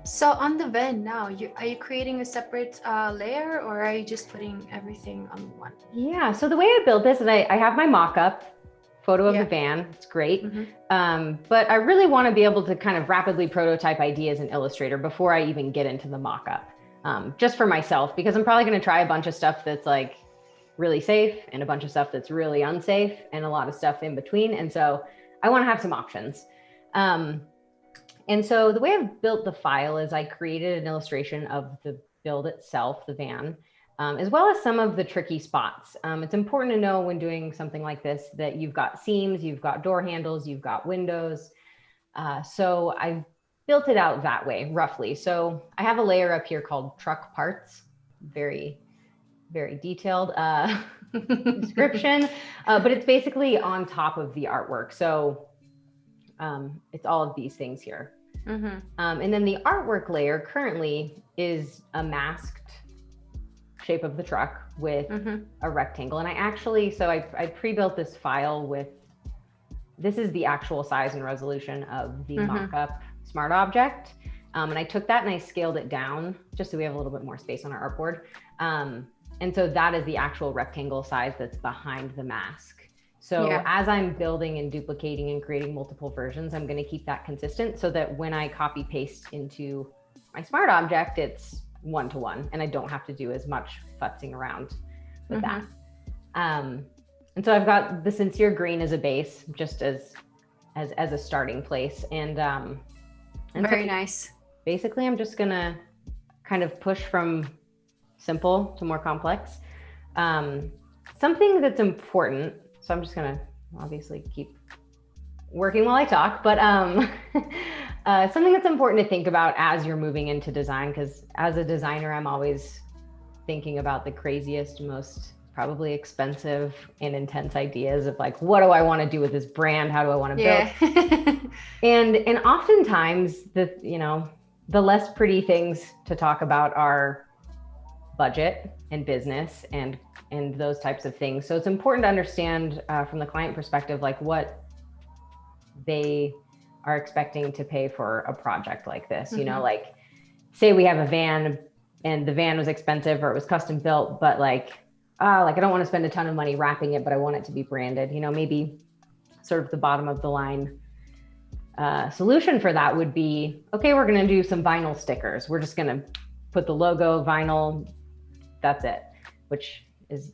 So on the van now, are you creating a separate layer, or are you just putting everything on one? Yeah, so the way I built this is I have my mock-up photo of the van. It's great. But I really want to be able to kind of rapidly prototype ideas in Illustrator before I even get into the mock-up, just for myself, because I'm probably going to try a bunch of stuff that's like really safe and a bunch of stuff that's really unsafe and a lot of stuff in between. And so I want to have some options. And so the way I've built the file is I created an illustration of the build itself, the van, as well as some of the tricky spots. It's important to know when doing something like this that you've got seams, you've got door handles, you've got windows. So I've built it out that way, roughly. So I have a layer up here called truck parts, very, very detailed description, but it's basically on top of the artwork. So it's all of these things here. And then the artwork layer currently is a masked shape of the truck with a rectangle. And I actually, so I pre-built this file with, this is the actual size and resolution of the mock-up smart object. And I took that and I scaled it down just so we have a little bit more space on our artboard. And so that is the actual rectangle size that's behind the mask. So as I'm building and duplicating and creating multiple versions, I'm going to keep that consistent so that when I copy paste into my smart object, it's one-to-one and I don't have to do as much futzing around with that. And so I've got the sincere green as a base, just as a starting place. And very nice. Basically, I'm just going to kind of push from simple to more complex. Something that's important. So I'm just gonna obviously keep working while I talk, but something that's important to think about as you're moving into design, because as a designer, I'm always thinking about the craziest, most probably expensive and intense ideas of like, what do I want to do with this brand? How do I want to build? And oftentimes the less pretty things to talk about are budget and business and those types of things. So it's important to understand from the client perspective, like what they are expecting to pay for a project like this. You know, like say we have a van and the van was expensive or it was custom built, but like I don't want to spend a ton of money wrapping it, but I want it to be branded. You know, maybe sort of the bottom of the line solution for that would be, okay, we're going to do some vinyl stickers. We're just going to put the logo, vinyl, that's it, which is,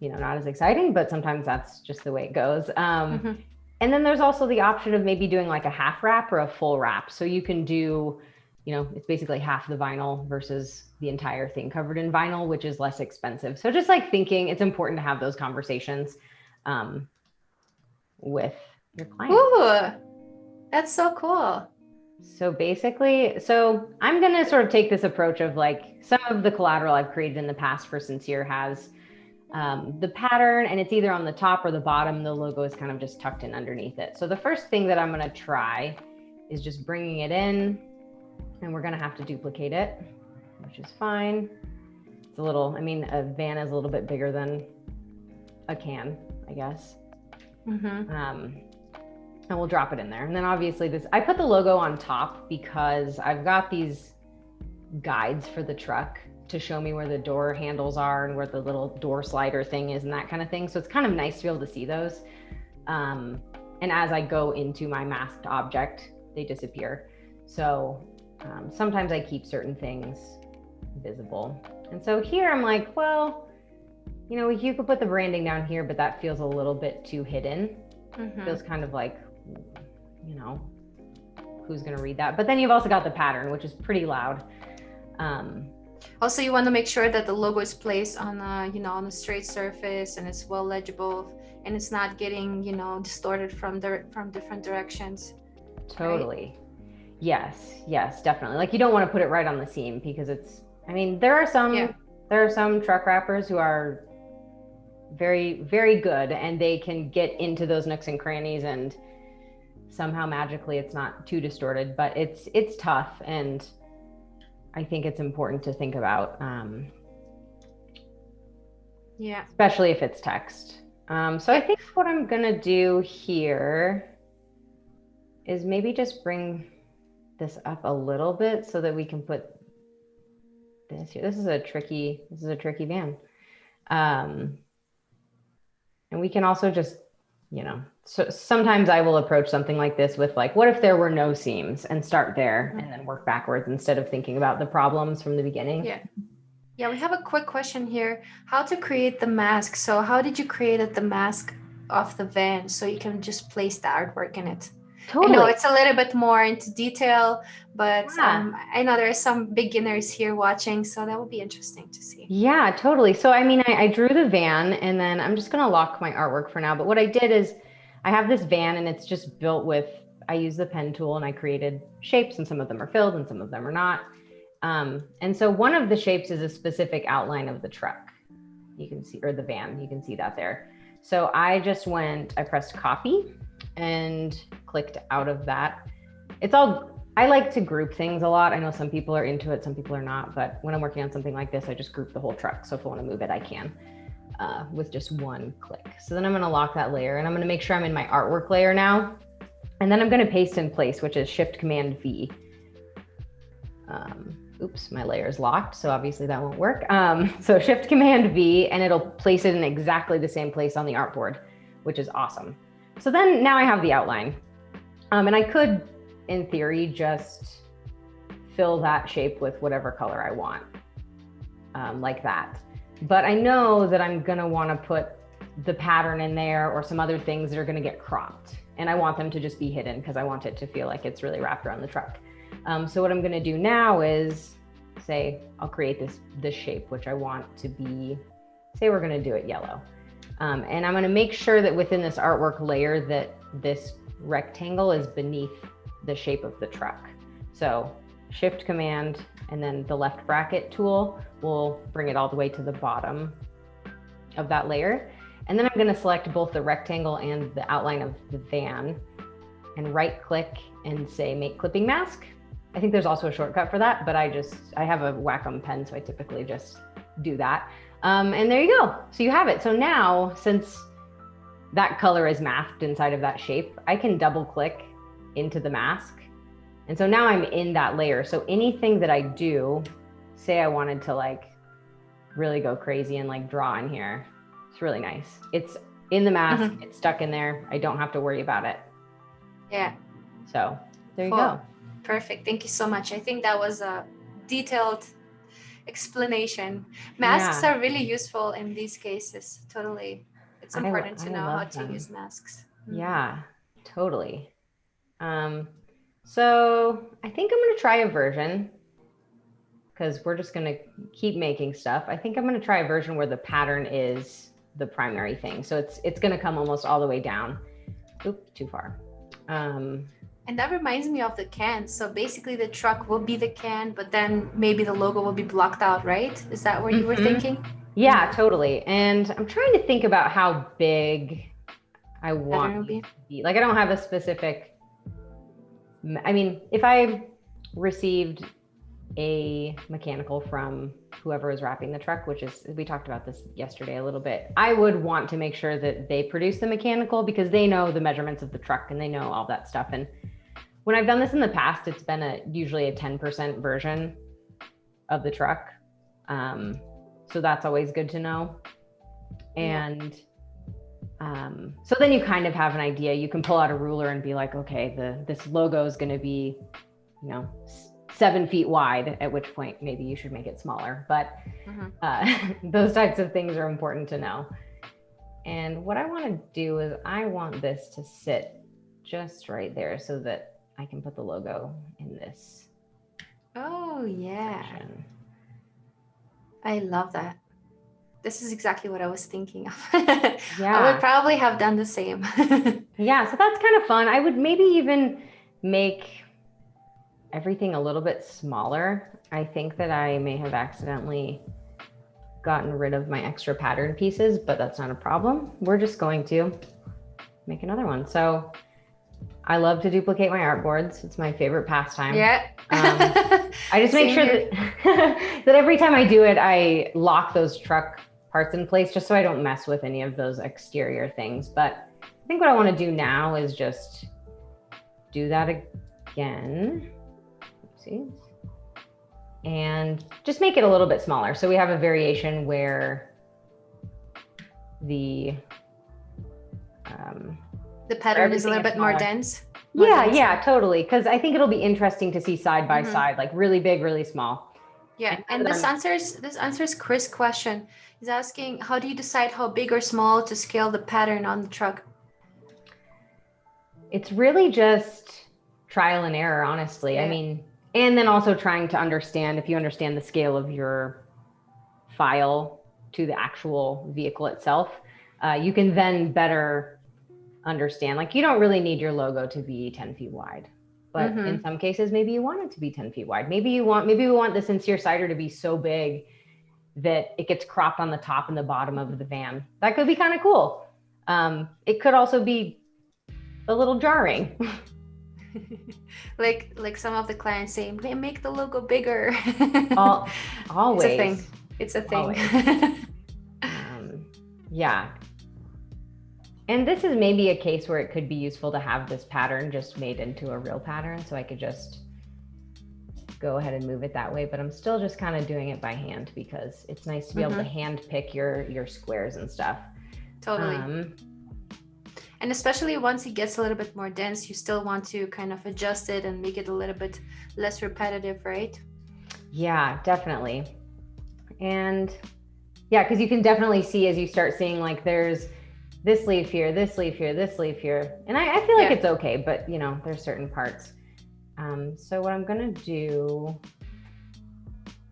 not as exciting, but sometimes that's just the way it goes. And then there's also the option of maybe doing like a half wrap or a full wrap. So you can do, it's basically half the vinyl versus the entire thing covered in vinyl, which is less expensive. So just like thinking, it's important to have those conversations with your client. Ooh, that's so cool. So basically, I'm going to sort of take this approach of like some of the collateral I've created in the past for Sincere has the pattern, and it's either on the top or the bottom. The logo is kind of just tucked in underneath it. So the first thing that I'm going to try is just bringing it in and we're gonna have to duplicate it, which is fine. It's a little, I mean, a van is a little bit bigger than a can, I guess. And we'll drop it in there. And then obviously this, I put the logo on top because I've got these guides for the truck to show me where the door handles are and where the little door slider thing is and that kind of thing. So it's kind of nice to be able to see those. And as I go into my masked object, they disappear. So sometimes I keep certain things visible. And so here I'm like, well, you know, you could put the branding down here, but that feels a little bit too hidden. Feels kind of like, you know, who's going to read that? But then you've also got the pattern, which is pretty loud. Also, you want to make sure that the logo is placed on a, you know, on a straight surface and it's well legible and it's not getting, you know, distorted from different directions. Totally. Right? Yes, definitely. Like you don't want to put it right on the seam because it's, I mean, there are some truck wrappers who are very, very good and they can get into those nooks and crannies and somehow magically it's not too distorted, but it's tough. And I think it's important to think about, especially if it's text. So I think what I'm gonna do here is maybe just bring this up a little bit so that we can put this here. This is a tricky van. And we can also just, you know, so sometimes I will approach something like this with like, what if there were no seams, and start there and then work backwards instead of thinking about the problems from the beginning. Yeah, we have a quick question here. How to create the mask? So how did you create the mask of the van so you can just place the artwork in it? Totally. I know it's a little bit more into detail, but I know there are some beginners here watching, so that would be interesting to see. Yeah, totally. So, I mean, I drew the van and then I'm just going to lock my artwork for now. But what I did is I have this van and it's just built with, I used the pen tool and I created shapes, and some of them are filled and some of them are not. And so one of the shapes is a specific outline of the truck. You can see, or the van, you can see that there. So I pressed copy and clicked out of that. I like to group things a lot. I know some people are into it, some people are not, but when I'm working on something like this, I just group the whole truck. So if I want to move it, I can with just one click. So then I'm going to lock that layer and I'm going to make sure I'm in my artwork layer now. And then I'm going to paste in place, which is Shift Command V. Oops, my layer is locked, so obviously that won't work. So Shift Command V, and it'll place it in exactly the same place on the artboard, which is awesome. So then now I have the outline. And I could, in theory, just fill that shape with whatever color I want, like that. But I know that I'm gonna wanna put the pattern in there or some other things that are gonna get cropped. And I want them to just be hidden because I want it to feel like it's really wrapped around the truck. So what I'm gonna do now is say, I'll create this shape, which I want to be, say we're gonna do it yellow. And I'm gonna make sure that within this artwork layer that this rectangle is beneath the shape of the truck. So Shift Command and then the left bracket tool will bring it all the way to the bottom of that layer. And then I'm gonna select both the rectangle and the outline of the van and right click and say make clipping mask. I think there's also a shortcut for that, but I have a Wacom pen, so I typically just do that. And there you go. So you have it. So now, since that color is masked inside of that shape, I can double click into the mask. And so now I'm in that layer. So anything that I do, say I wanted to like really go crazy and like draw in here, it's really nice. It's in the mask, it's stuck in there. I don't have to worry about it. Yeah. So there you go. Perfect. Thank you so much. I think that was a detailed explanation. Masks are really useful in these cases. Totally. It's important to know how to use masks. Yeah, totally. So I think I'm going to try a version because we're just going to keep making stuff. I think I'm going to try a version where the pattern is the primary thing. So it's going to come almost all the way down. Oops, too far. And that reminds me of the can. So basically the truck will be the can, but then maybe the logo will be blocked out, right? Is that what you were thinking? Yeah, totally. And I'm trying to think about how big I want it to be. Like I don't have a specific, I mean, if I received a mechanical from whoever is wrapping the truck, which is, we talked about this yesterday a little bit. I would want to make sure that they produce the mechanical because they know the measurements of the truck and they know all that stuff. And when I've done this in the past, it's been usually a 10% version of the truck. So that's always good to know. And so then you kind of have an idea. You can pull out a ruler and be like, okay, this logo is going to be, 7 feet wide, at which point maybe you should make it smaller. But those types of things are important to know. And what I want to do is I want this to sit just right there so that I can put the logo in this. Oh, yeah. section. I love that. This is exactly what I was thinking of. Yeah. I would probably have done the same. Yeah, so that's kind of fun. I would maybe even make everything a little bit smaller. I think that I may have accidentally gotten rid of my extra pattern pieces, but that's not a problem. We're just going to make another one. So I love to duplicate my artboards. It's my favorite pastime. Yeah. I just make sure that that every time I do it, I lock those truck parts in place just so I don't mess with any of those exterior things. But I think what I want to do now is just do that again. Oopsies. And just make it a little bit smaller. So we have a variation where the pattern is a little bit more dense. Yeah, totally. Because I think it'll be interesting to see side by side, like really big, really small. Yeah, and this answers Chris' question. He's asking, how do you decide how big or small to scale the pattern on the truck? It's really just trial and error, honestly. Yeah. I mean, and then also trying to understand, if you understand the scale of your file to the actual vehicle itself, you can then better understand, like, you don't really need your logo to be 10 feet wide, but in some cases, maybe you want it to be 10 feet wide. Maybe we want the Sincere Cider to be so big that it gets cropped on the top and the bottom of the van. That could be kind of cool. It could also be a little jarring. like some of the clients saying, make the logo bigger. Always. It's a thing. Yeah. And this is maybe a case where it could be useful to have this pattern just made into a real pattern. So I could just go ahead and move it that way, but I'm still just kind of doing it by hand because it's nice to be able to hand pick your squares and stuff. Totally. And especially once it gets a little bit more dense, you still want to kind of adjust it and make it a little bit less repetitive, right? Yeah, definitely. And yeah, because you can definitely see as you start seeing, like, there's this leaf here, this leaf here, this leaf here. And I feel like it's okay, but there's certain parts. So what I'm gonna do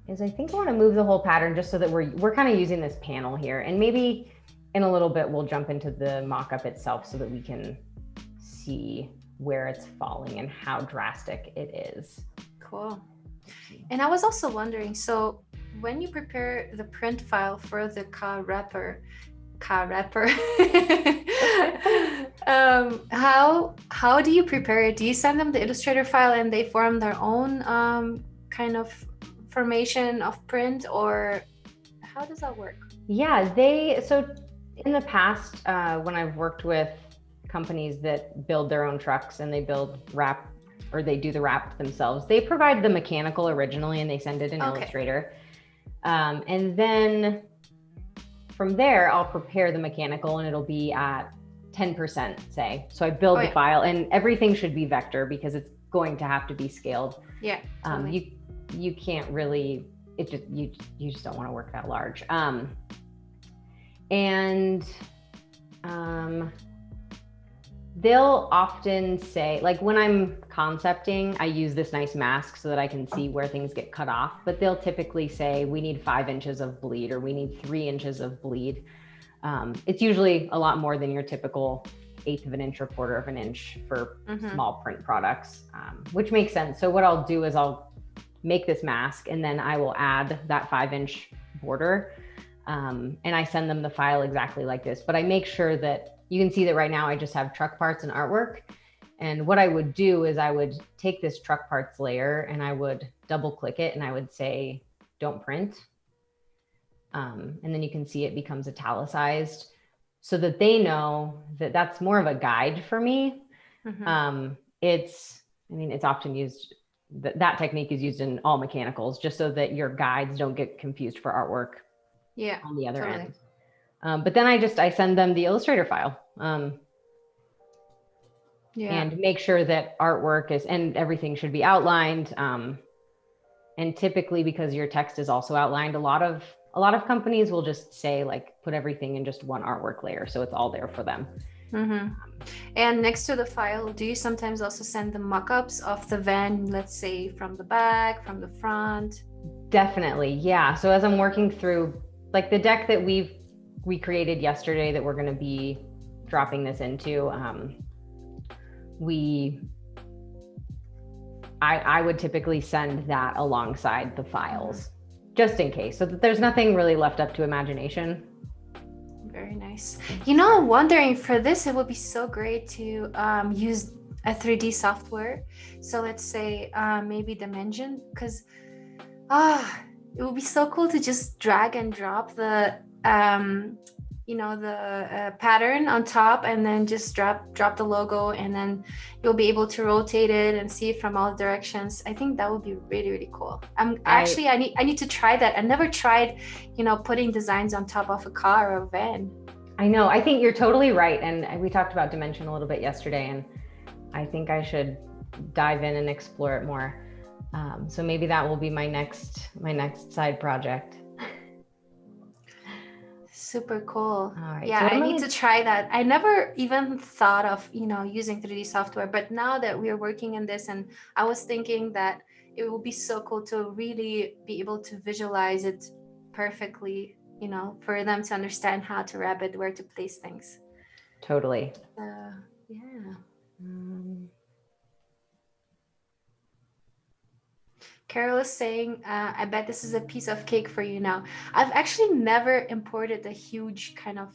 is I think I want to move the whole pattern just so that we're kind of using this panel here. And maybe in a little bit, we'll jump into the mock-up itself so that we can see where it's falling and how drastic it is. Cool. And I was also wondering, so when you prepare the print file for the car wrapper, how do you prepare it? Do you send them the Illustrator file and they form their own kind of formation of print, or how does that work? Yeah, so in the past, when I've worked with companies that build their own trucks and they build wrap, or they do the wrap themselves, they provide the mechanical originally and they send it in Illustrator. And then from there, I'll prepare the mechanical and it'll be at 10%, say. So I build the file, and everything should be vector because it's going to have to be scaled. Yeah. Totally. You can't really, you just don't want to work that large. They'll often say, like, when I'm concepting, I use this nice mask so that I can see where things get cut off, but they'll typically say we need 5 inches of bleed, or we need 3 inches of bleed. It's usually a lot more than your typical 1/8 of an inch or 1/4 of an inch for small print products, which makes sense. So what I'll do is I'll make this mask and then I will add that 5-inch border. And I send them the file exactly like this, but I make sure that you can see that right now I just have truck parts and artwork. And what I would do is I would take this truck parts layer and I would double click it and I would say, don't print. And then you can see it becomes italicized so that they know that that's more of a guide for me. It's often used, that technique is used in all mechanicals just so that your guides don't get confused for artwork on the other end. But then I send them the Illustrator file. And make sure that artwork and everything should be outlined. And typically, because your text is also outlined, a lot of companies will just say like, put everything in just one artwork layer. So it's all there for them. And next to the file, do you sometimes also send the mock-ups of the van, let's say from the back, from the front? Definitely. Yeah. So as I'm working through like the deck that we created yesterday that we're going to be dropping this into, I would typically send that alongside the files just in case, so that there's nothing really left up to imagination. Very nice. You know, I'm wondering for this, it would be so great to use a 3D software. So let's say maybe Dimension, because it would be so cool to just drag and drop the pattern on top and then just drop the logo, and then you'll be able to rotate it and see it from all directions. I think that would be really, really cool. I need to try that. I never tried, putting designs on top of a car or a van. I know. I think you're totally right. And we talked about Dimension a little bit yesterday, and I think I should dive in and explore it more. So maybe that will be my next side project. Super cool. All right, yeah, so I need to try that. I never even thought of using 3D software, but now that we are working in this, and I was thinking that it would be so cool to really be able to visualize it perfectly, for them to understand how to wrap it, where to place things. Totally. Yeah. Carol is saying, I bet this is a piece of cake for you now. I've actually never imported a huge kind of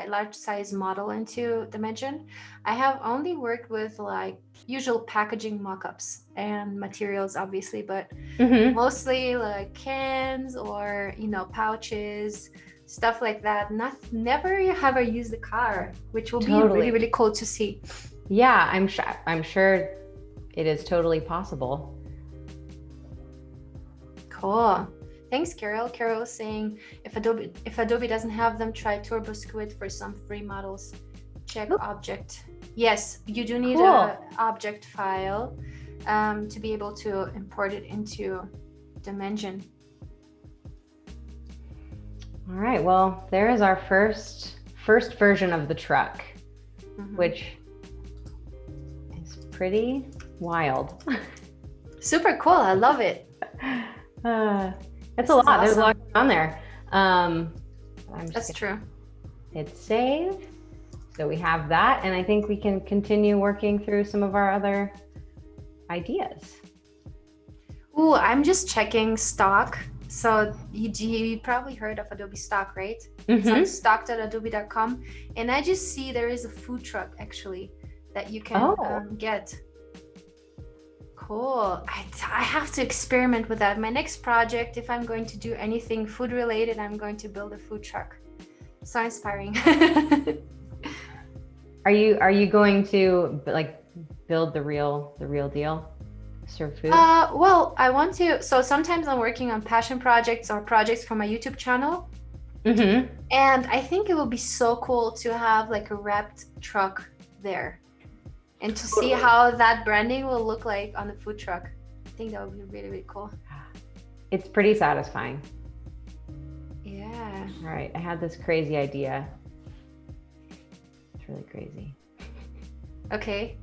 large size model into Dimension. I have only worked with like usual packaging mockups and materials, obviously, but mostly like cans or, pouches, stuff like that. Never have I used the car, which will be really, really cool to see. Yeah, I'm sure it is totally possible. Cool. Thanks, Carol. Carol is saying, if Adobe doesn't have them, try Turbo Squid for some free models. Check object. Yes, you do need an object file to be able to import it into Dimension. All right. Well, there is our first version of the truck, which is pretty wild. Super cool. I love it. It's a lot. Awesome. There's a lot on there. That's true. Hit save. So we have that, and I think we can continue working through some of our other ideas. Ooh, I'm just checking stock. So you probably heard of Adobe Stock, right? It's on stock.adobe.com, and I just see there is a food truck actually that you can get. Cool. I have to experiment with that. My next project, if I'm going to do anything food related, I'm going to build a food truck. So inspiring. Are you going to like build the real deal? Serve food? Well, I want to. So sometimes I'm working on passion projects or projects for my YouTube channel. And I think it would be so cool to have like a wrapped truck there, and to see how that branding will look like on the food truck. I think that would be really, really cool. It's pretty satisfying. Yeah. All right, I had this crazy idea. It's really crazy. Okay.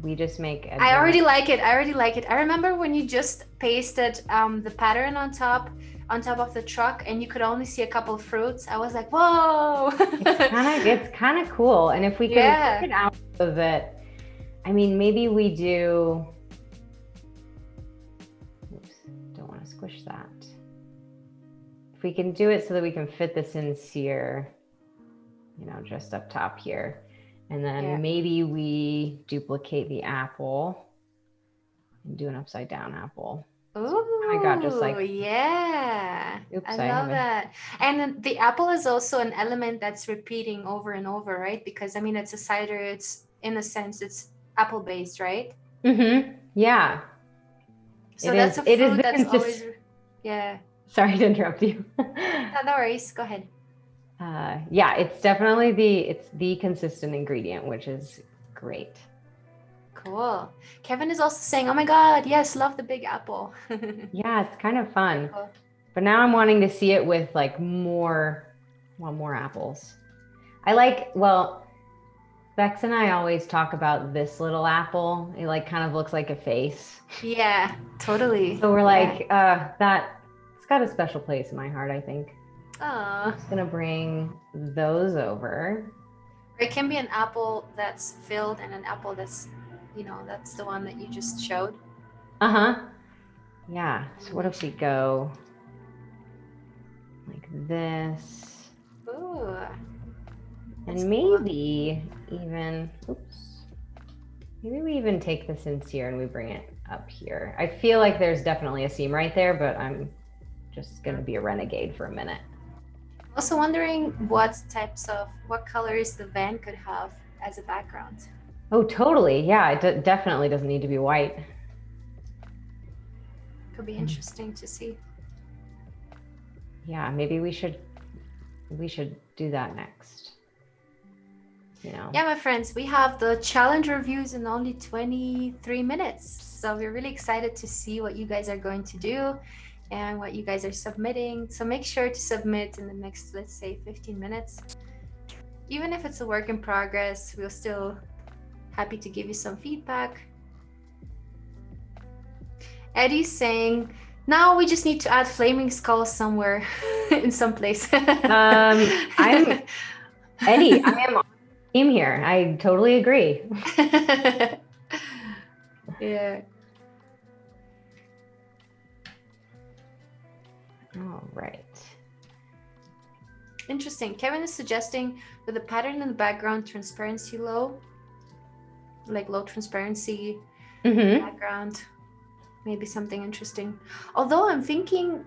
We just make I already like it. I remember when you just pasted the pattern on top of the truck, and you could only see a couple of fruits. I was like, whoa. It's kind of cool. And if we could work it out so that, I mean, maybe we do, oops, don't want to squish that. If we can do it so that we can fit this in here, just up top here. And then maybe we duplicate the apple and do an upside down apple. Oh, I got just like, yeah. oops, I love that. And then the apple is also an element that's repeating over and over, right? Because I mean, it's a cider. It's in a sense, it's apple based, right? Mm-hmm. Yeah. So that's a It is fruit the that's always, yeah. Sorry to interrupt you. No worries. Go ahead. Yeah, it's definitely the consistent ingredient, which is great. Cool. Kevin is also saying, "Oh my God, yes, love the big apple." Yeah, it's kind of fun. Cool. But now I'm wanting to see it with like more apples. Bex and I always talk about this little apple. It like kind of looks like a face. Yeah, totally. So we're like, it's got a special place in my heart, I think. I'm just gonna bring those over. It can be an apple that's filled and an apple that's, that's the one that you just showed. Uh-huh. Yeah. So what if we go like this? Ooh. And maybe even, maybe we even take this in here and we bring it up here. I feel like there's definitely a seam right there, but I'm just gonna be a renegade for a minute. Also wondering what colors the van could have as a background. Oh, totally. Yeah, it definitely doesn't need to be white. Could be interesting to see. Yeah, maybe we should do that next. Yeah, my friends, we have the challenge reviews in only 23 minutes. So we're really excited to see what you guys are going to do and what you guys are submitting. So make sure to submit in the next, let's say, 15 minutes. Even if it's a work in progress, we're still happy to give you some feedback. Eddie's saying, now we just need to add flaming skulls somewhere in some place. I'm Eddie, I am on the team here. I totally agree. Yeah. All right. Interesting. Kevin is suggesting with the pattern in the background, transparency low, like low transparency background, maybe something interesting. Although I'm thinking,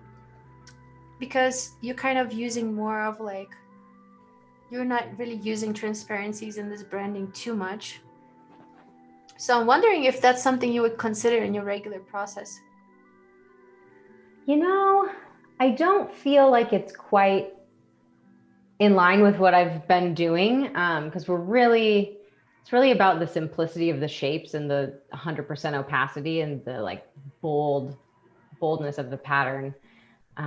because you're kind of using more of like, you're not really using transparencies in this branding too much. So I'm wondering if that's something you would consider in your regular process. I don't feel like it's quite in line with what I've been doing, because it's really about the simplicity of the shapes and the 100% opacity and the like boldness of the pattern. So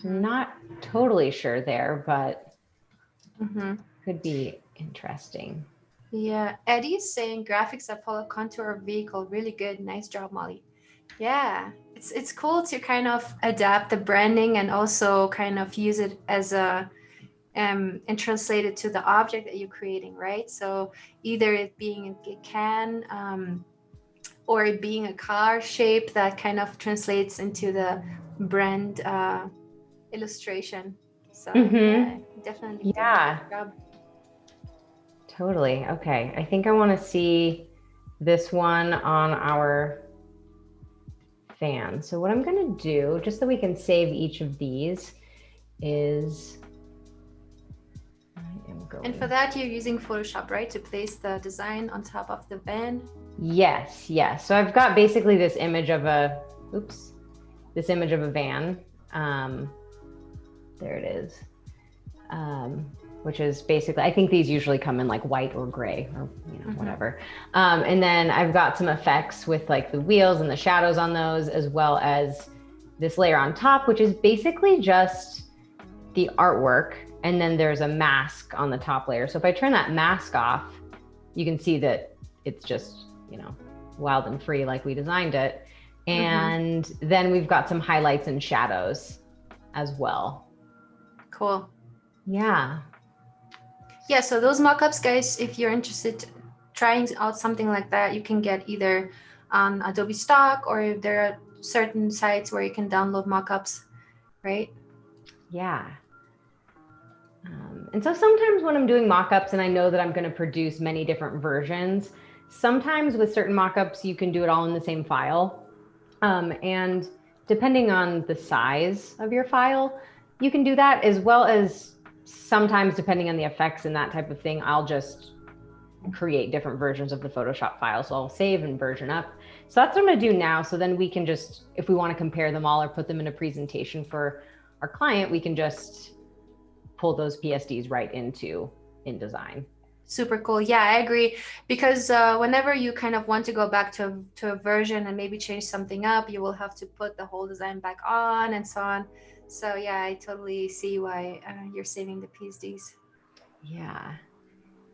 I'm not totally sure there, but could be interesting. Yeah, Eddie's saying graphics that follow contour of vehicle, really good. Nice job, Molly. Yeah, it's cool to kind of adapt the branding and also kind of use it as a and translate it to the object that you're creating, right? So either it being a can or it being a car shape that kind of translates into the brand illustration. So yeah, definitely doing a good job. Totally. Okay. I think I want to see this one on our fan. So what I'm going to do, just so we can save each of these, is and for that, you're using Photoshop, right? To place the design on top of the van? Yes. So I've got basically this image of a van. There it is. Which is basically, I think these usually come in like white or gray or, whatever. And then I've got some effects with like the wheels and the shadows on those, as well as this layer on top, which is basically just the artwork. And then there's a mask on the top layer. So if I turn that mask off, you can see that it's just, wild and free like we designed it. And then we've got some highlights and shadows as well. Cool. Yeah. Yeah, so those mockups, guys, if you're interested trying out something like that, you can get either on Adobe Stock, or if there are certain sites where you can download mockups, right? Yeah. And so sometimes when I'm doing mockups and I know that I'm going to produce many different versions, sometimes with certain mockups, you can do it all in the same file. And depending on the size of your file, you can do that, as well as sometimes depending on the effects and that type of thing, I'll just create different versions of the Photoshop file. So I'll save and version up. So that's what I'm going to do now. So then we can just, if we want to compare them all or put them in a presentation for our client, we can just pull those PSDs right into InDesign. Super cool. Yeah, I agree. Because whenever you kind of want to go back to a version and maybe change something up, you will have to put the whole design back on and so on. So yeah, I totally see why you're saving the PSDs. Yeah.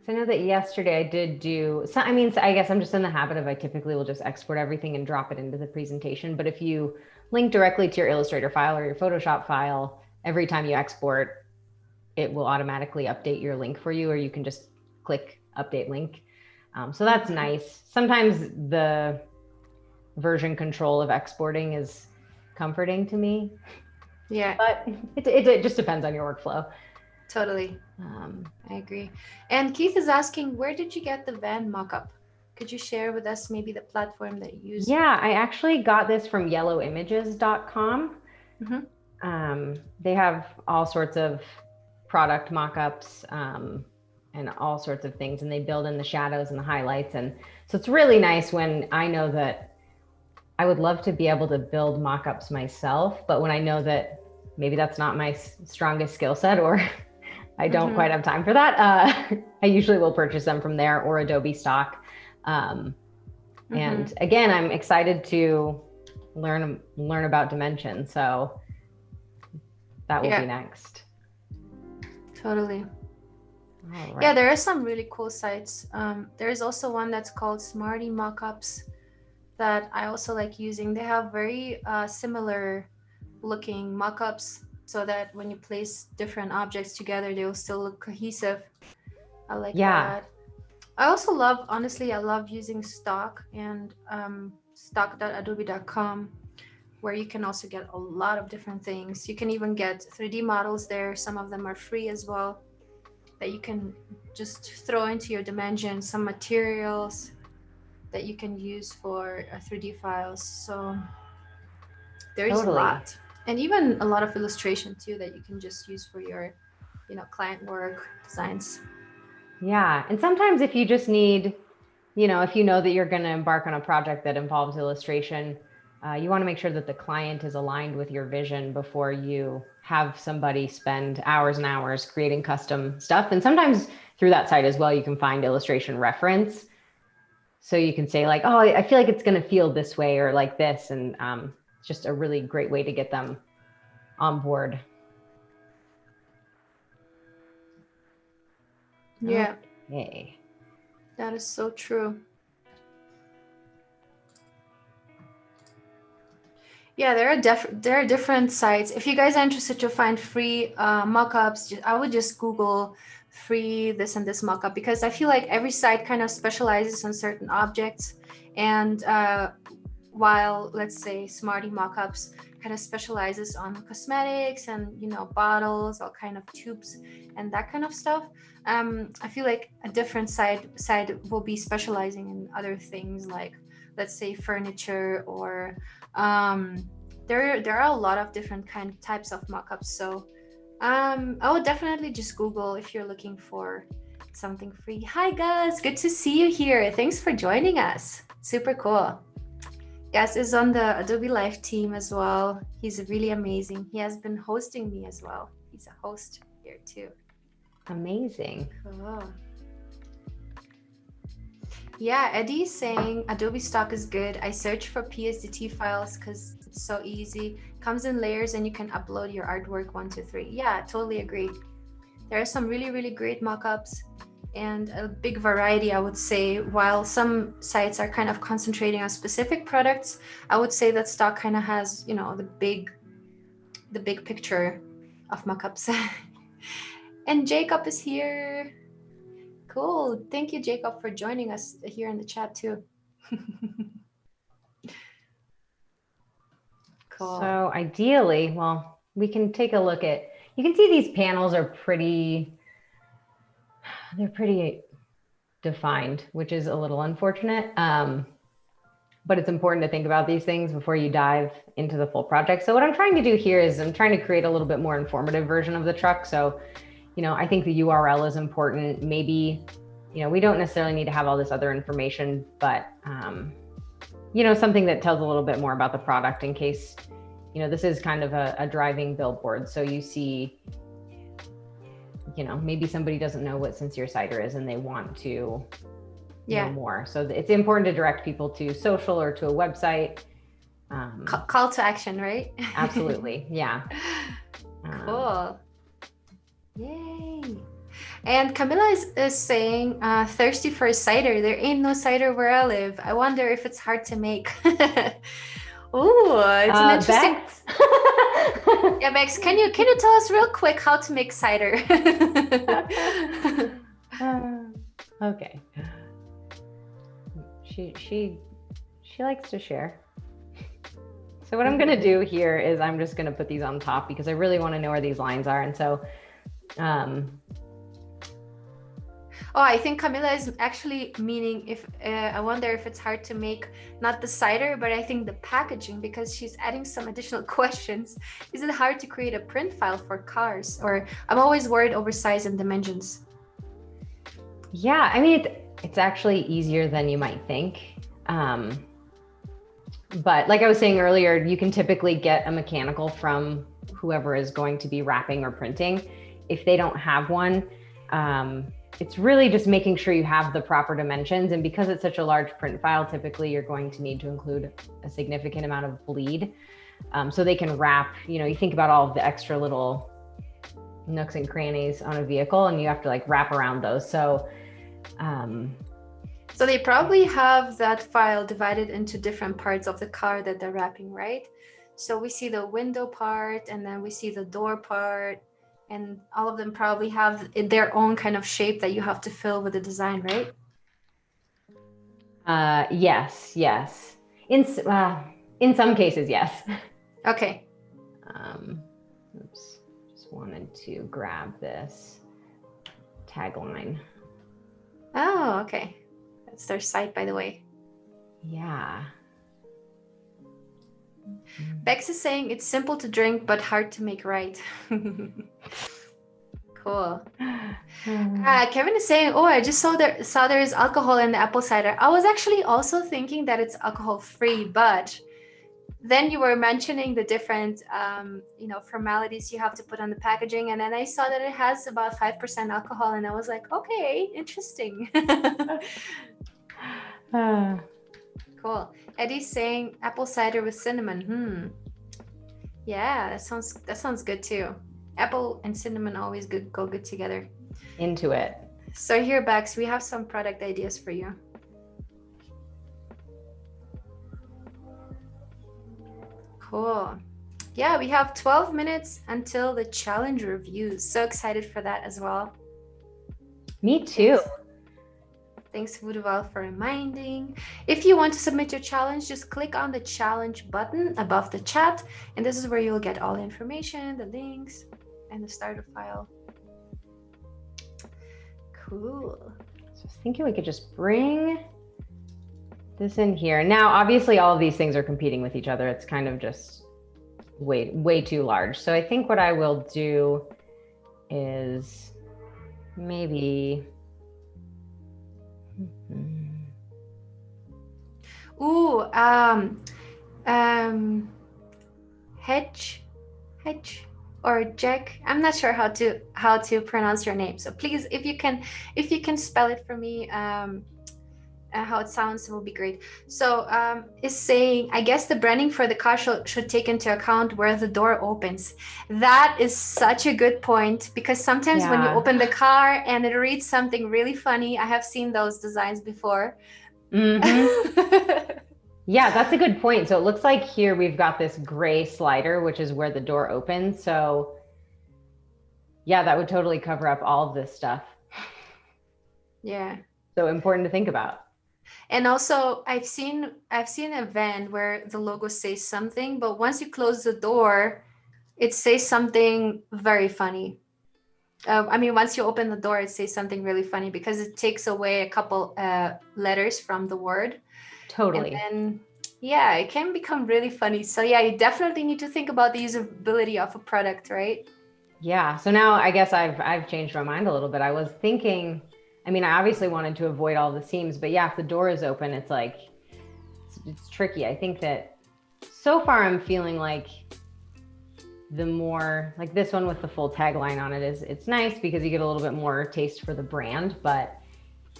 So I know that yesterday I did do, so I mean, so I guess I'm just in the habit of, I typically will just export everything and drop it into the presentation. But if you link directly to your Illustrator file or your Photoshop file, every time you export, it will automatically update your link for you, or you can just click update link. So that's nice. Sometimes the version control of exporting is comforting to me. Yeah. But it just depends on your workflow. Totally. I agree. And Keith is asking, where did you get the van mockup? Could you share with us maybe the platform that you use? Yeah, I actually got this from yellowimages.com. They have all sorts of product mockups and all sorts of things, and they build in the shadows and the highlights. And so it's really nice when I know that I would love to be able to build mockups myself, but when I know that maybe that's not my strongest skill set, or I don't quite have time for that, I usually will purchase them from there or Adobe stock. And again, I'm excited to learn about dimension. So that will be next. Totally. All right. Yeah, there are some really cool sites. There is also one that's called Smarty Mockups that I also like using. They have very similar looking mockups so that when you place different objects together, they will still look cohesive. I like that. I also love, honestly, I love using stock and stock.adobe.com, where you can also get a lot of different things. You can even get 3D models there. Some of them are free as well, that you can just throw into your dimension, some materials that you can use for 3D files. So there is a lot. And even a lot of illustration too that you can just use for your, client work designs. Yeah. And sometimes if you just need, if you know that you're going to embark on a project that involves illustration, you want to make sure that the client is aligned with your vision before you have somebody spend hours and hours creating custom stuff. And sometimes through that site as well, you can find illustration reference. So you can say like, oh, I feel like it's going to feel this way or like this. And it's just a really great way to get them on board. Yeah. Okay. That is so true. Yeah, there are different sites. If you guys are interested to find free mockups, I would just Google free this and this mockup, because I feel like every site kind of specializes on certain objects. And while, let's say, Smarty Mockups kind of specializes on cosmetics and bottles, all kind of tubes and that kind of stuff, I feel like a different site will be specializing in other things, like, let's say, furniture, or there are a lot of different types of mockups. So I would definitely just Google if you're looking for something free. Hi Gus, good to see you here. Thanks for joining us. Super cool. Gus is on the Adobe Live team as well. He's really amazing. He has been hosting me as well. He's a host here too. Amazing. Cool. Yeah, Eddie's saying Adobe Stock is good. I search for PSDT files because it's so easy. Comes in layers and you can upload your artwork 1 to 3. Yeah, totally agree. There are some really, really great mockups and a big variety, I would say. While some sites are kind of concentrating on specific products, I would say that Stock kind of has, the big picture of mockups. And Jacob is here. Cool. Thank you, Jacob, for joining us here in the chat too. Cool. So ideally, well, we can take a look at, you can see these panels are pretty They're pretty defined, which is a little unfortunate. But it's important to think about these things before you dive into the full project. So what I'm trying to do here is I'm trying to create a little bit more informative version of the truck. So, I think the URL is important. Maybe, we don't necessarily need to have all this other information, but, something that tells a little bit more about the product in case, this is kind of a driving billboard. So you see, maybe somebody doesn't know what Sincere Cider is and they want to know more. So it's important to direct people to social or to a website. Call to action, right? Absolutely. Yeah. Cool. Yay. And Camilla is saying, thirsty for a cider. There ain't no cider where I live. I wonder if it's hard to make. Ooh, it's an interesting. Bex? Yeah, Bex, can you tell us real quick how to make cider? Okay. She likes to share. So what I'm going to do here is I'm just going to put these on top because I really want to know where these lines are. And so, oh, I think Camilla is actually meaning if, I wonder if it's hard to make, not the cider, but I think the packaging, because she's adding some additional questions. Is it hard to create a print file for cars? Or I'm always worried over size and dimensions. Yeah, I mean, it's actually easier than you might think. But like I was saying earlier, you can typically get a mechanical from whoever is going to be wrapping or printing. If they don't have one, it's really just making sure you have the proper dimensions. And because it's such a large print file, typically you're going to need to include a significant amount of bleed. So they can wrap, you think about all of the extra little nooks and crannies on a vehicle and you have to like wrap around those. So they probably have that file divided into different parts of the car that they're wrapping, right? So we see the window part and then we see the door part, and all of them probably have their own kind of shape that you have to fill with the design, right? Yes. In some cases, yes. Okay. Oops, just wanted to grab this tagline. Oh, okay. That's their site, by the way. Yeah. Bex is saying it's simple to drink, but hard to make right. Cool. Kevin is saying, oh, I just saw there is alcohol in the apple cider. I was actually also thinking that it's alcohol free, but then you were mentioning the different, formalities you have to put on the packaging. And then I saw that it has about 5% alcohol. And I was like, okay, interesting. Cool. Eddie's saying apple cider with cinnamon. Yeah, that sounds good too. Apple and cinnamon always go good together. Into it. So here, Bex, we have some product ideas for you. Cool. Yeah, we have 12 minutes until the challenge reviews. So excited for that as well. Me too. Thanks, Voodooval, for reminding. If you want to submit your challenge, just click on the challenge button above the chat. And this is where you'll get all the information, the links, and the starter file. Cool. So I was thinking we could just bring this in here. Now, obviously, all of these things are competing with each other. It's kind of just way too large. So I think what I will do is maybe... Ooh, hedge or Jack. I'm not sure how to pronounce your name. So please, if you can spell it for me, how it sounds, it will be great. So is saying, I guess the branding for the car should take into account where the door opens. That is such a good point, because sometimes when you open the car and it reads something really funny, I have seen those designs before. Mm-hmm. Yeah, that's a good point. So it looks like here we've got this gray slider, which is where the door opens. So yeah, that would totally cover up all of this stuff. Yeah. So important to think about. And also I've seen a van where the logo says something, but once you close the door, it says something very funny. I mean, once you open the door, it says something really funny because it takes away a couple letters from the word. And Totally. then, yeah, it can become really funny. So yeah, you definitely need to think about the usability of a product, right? Yeah. So now I guess I've changed my mind a little bit. I was thinking, I mean, I obviously wanted to avoid all the seams, but yeah, if the door is open, it's like it's tricky. I think that so far I'm feeling like the more like this one with the full tagline on it is it's nice because you get a little bit more taste for the brand, but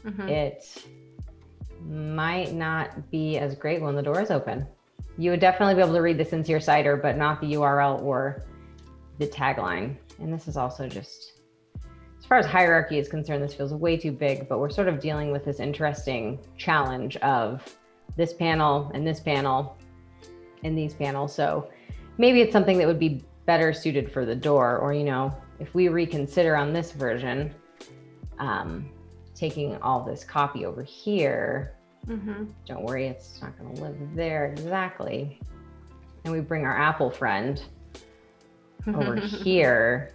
it might not be as great when the door is open. You would definitely be able to read the Sincere Cider, but not the URL or the tagline. And this is also just, as far as hierarchy is concerned, this feels way too big, but we're sort of dealing with this interesting challenge of this panel and this panel and these panels. So maybe it's something that would be better suited for the door, or, you know, if we reconsider on this version, taking all this copy over here, don't worry, it's not going to live there exactly. And we bring our Apple friend over here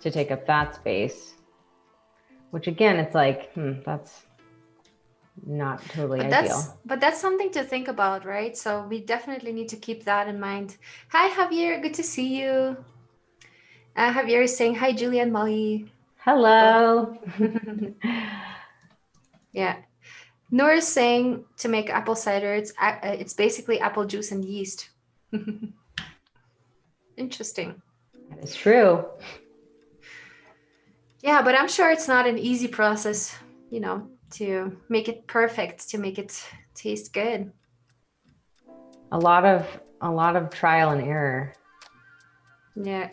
to take up that space, which again, it's like, that's not totally ideal. But that's something to think about, right? So we definitely need to keep that in mind. Hi, Javier. Good to see you. Javier is saying hi, Julie and Molly. Hello. Yeah. Noor is saying to make apple cider, it's basically apple juice and yeast. Interesting. That is true. Yeah, but I'm sure it's not an easy process, you know, to make it perfect, to make it taste good. A lot of trial and error. Yeah.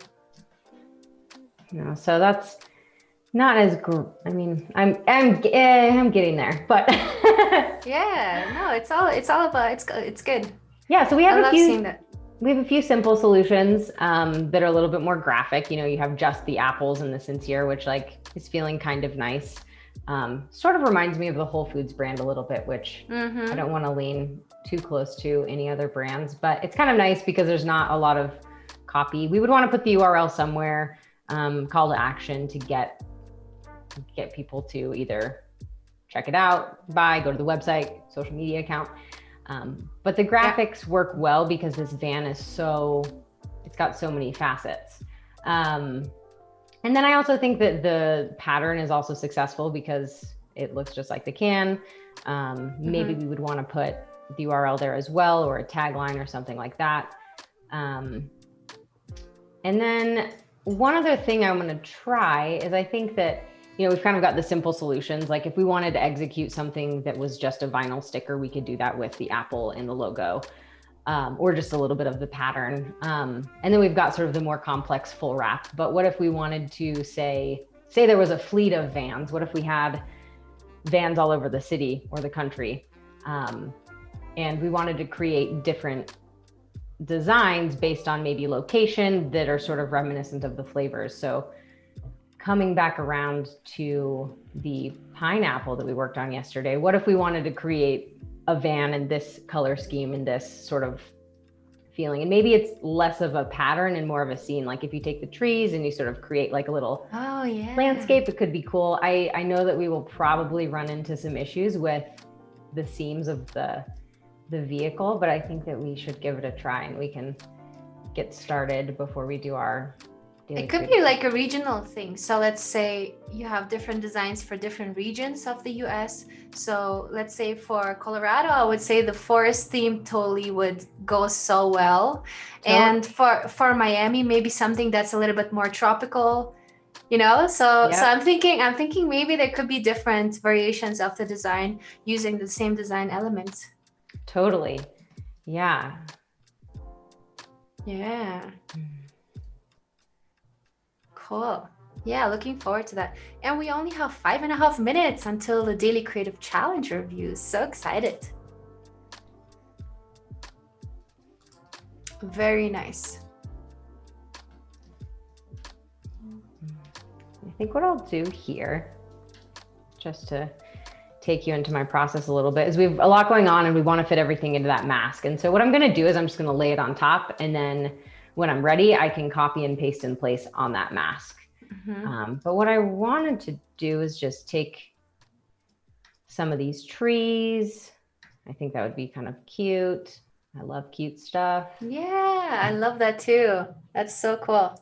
You know, so that's not as I mean, I'm getting there, but yeah, no, it's all about it's good. Yeah, so we have seeing that. We have a few simple solutions that are a little bit more graphic. You know, you have just the apples and the Sincere, which like is feeling kind of nice. Sort of reminds me of the Whole Foods brand a little bit, which I don't want to lean too close to any other brands, but it's kind of nice because there's not a lot of copy. We would want to put the URL somewhere, call to action to get people to either check it out, buy, go to the website, social media account. But the graphics work well because this van is it's got so many facets. And then I also think that the pattern is also successful because it looks just like the can. Maybe we would want to put the URL there as well, or a tagline or something like that. And then one other thing I'm going to try is I think that, you know, we've kind of got the simple solutions. Like if we wanted to execute something that was just a vinyl sticker, we could do that with the apple and the logo, or just a little bit of the pattern. And then we've got sort of the more complex full wrap. But what if we wanted to say there was a fleet of vans? What if we had vans all over the city or the country? And we wanted to create different designs based on maybe location that are sort of reminiscent of the flavors. So coming back around to the pineapple that we worked on yesterday, what if we wanted to create a van in this color scheme and this sort of feeling? And maybe it's less of a pattern and more of a scene. Like if you take the trees and you sort of create like a little landscape, it could be cool. I know that we will probably run into some issues with the seams of the vehicle, but I think that we should give it a try and we can get started before we do our daily. It could be like a regional thing. So let's say you have different designs for different regions of the US. So let's say for Colorado, I would say the forest theme totally would go so well. And for Miami, maybe something that's a little bit more tropical, you know? So I'm thinking maybe there could be different variations of the design using the same design elements. Totally. Yeah. Yeah. Cool. Yeah, looking forward to that. And we only have 5.5 minutes until the Daily Creative Challenge review. So excited. Very nice. I think what I'll do here, just to take you into my process a little bit, is we have a lot going on and we want to fit everything into that mask. And so what I'm going to do is I'm just going to lay it on top, and then when I'm ready, I can copy and paste in place on that mask. But what I wanted to do is just take some of these trees. I think that would be kind of cute. I love cute stuff. Yeah, I love that too. That's so cool.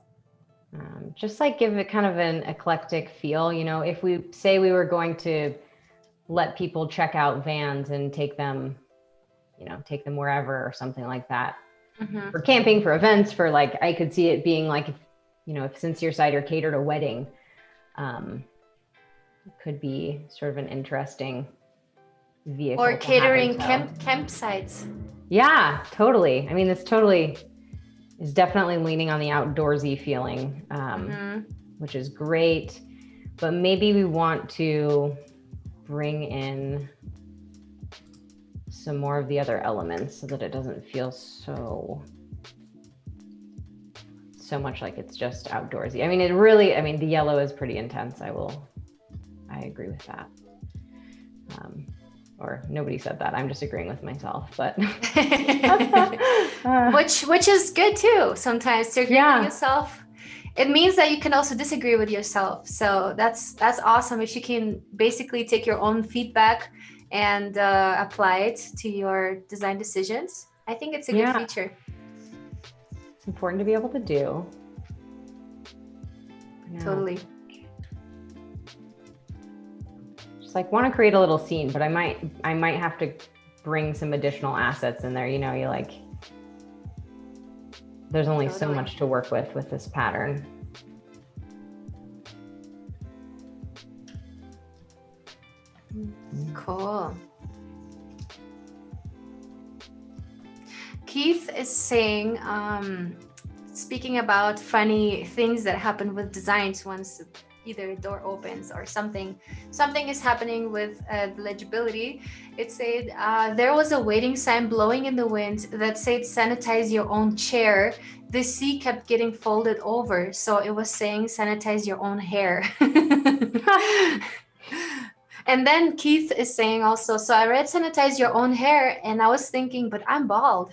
Just like give it kind of an eclectic feel. You know, if we say we were going to let people check out vans and take them, you know, take them wherever or something like that. For camping, for events, for like, I could see it being like, you know, if Sincere Cider catered a wedding, it could be sort of an interesting vehicle. Or catering campsites. Yeah, totally. I mean, this totally is definitely leaning on the outdoorsy feeling, which is great. But maybe we want to bring in some more of the other elements so that it doesn't feel so much like it's just outdoorsy. I mean, it really, I mean, the yellow is pretty intense. I agree with that. Or nobody said that. I'm just agreeing with myself, but which is good too. Sometimes to agree with yourself, it means that you can also disagree with yourself. So that's awesome if you can basically take your own feedback and apply it to your design decisions. I think it's a good feature. It's important to be able to do. Totally. Just like want to create a little scene, but I might have to bring some additional assets in there. You know, you like, there's only so much to work with this pattern. Cool. Keith is saying, speaking about funny things that happen with designs once either a door opens or something is happening with legibility. It said there was a waiting sign blowing in the wind that said sanitize your own chair. The C kept getting folded over, so it was saying sanitize your own hair. And then Keith is saying also, so I read sanitize your own hair and I was thinking, but I'm bald.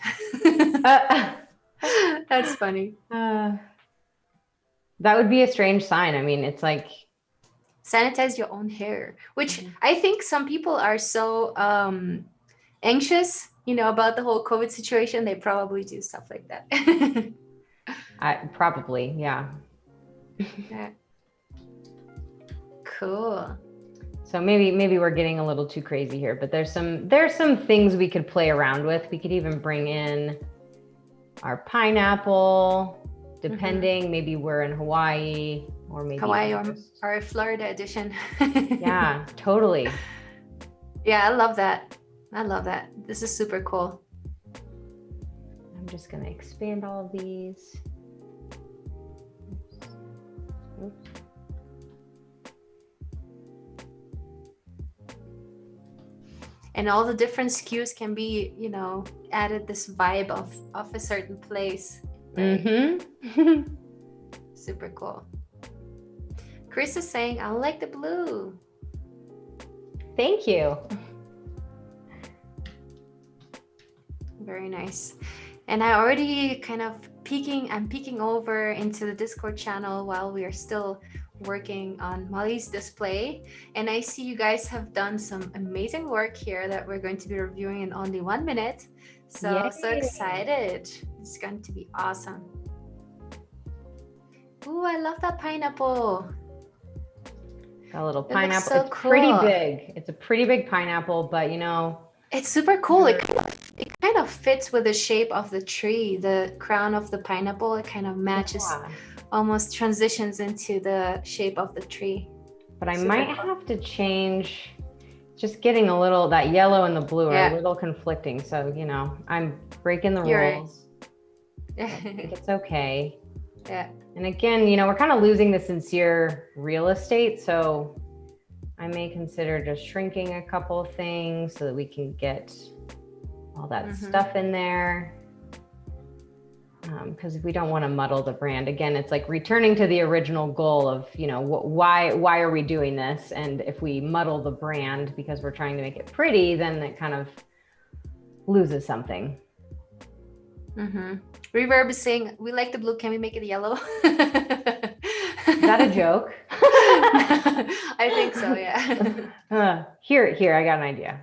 That's funny. That would be a strange sign. I mean, it's like sanitize your own hair, which I think some people are so anxious, you know, about the whole COVID situation. They probably do stuff like that. Probably, yeah. Cool. So maybe we're getting a little too crazy here, but there's some things we could play around with. We could even bring in our pineapple, depending. Maybe we're in Hawaii or maybe Hawaii or Florida edition. Yeah, totally. Yeah, I love that. This is super cool. I'm just going to expand all of these. Oops. And all the different SKUs can be, you know, added this vibe of a certain place. Right? Super cool. Chris is saying, I like the blue. Thank you. Very nice. And I already kind of I'm peeking over into the Discord channel while we are still working on Molly's display. And I see you guys have done some amazing work here that we're going to be reviewing in only 1 minute. So excited. It's going to be awesome. Ooh, I love that pineapple. Got a little pineapple. So it's cool. Pretty big. It's a pretty big pineapple, but you know. It's super cool. It kind of fits with the shape of the tree, the crown of the pineapple. It kind of matches, almost transitions into the shape of the tree. But I might have to change, just getting a little, that yellow and the blue are a little conflicting. So, you know, I'm breaking the rules. I think it's okay. Yeah. And again, you know, we're kind of losing the sincere real estate. So I may consider just shrinking a couple of things so that we can get all that stuff in there. Because we don't want to muddle the brand. Again, it's like returning to the original goal of, you know, why are we doing this? And if we muddle the brand because we're trying to make it pretty, then it kind of loses something. Reverb is saying, we like the blue, can we make it yellow? Is that a joke? I think so, yeah. Here, I got an idea.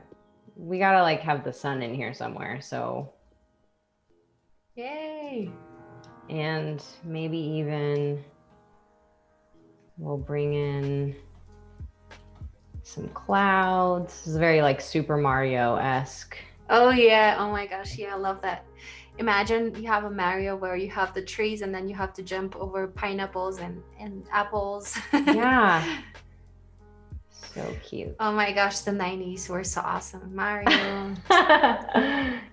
We gotta like have the sun in here somewhere, so. Yay. And maybe even we'll bring in some clouds. This is very like Super Mario-esque. Oh yeah, oh my gosh, yeah, I love that. Imagine you have a Mario where you have the trees and then you have to jump over pineapples and apples. Yeah. So cute. Oh my gosh, the 90s were so awesome. Mario.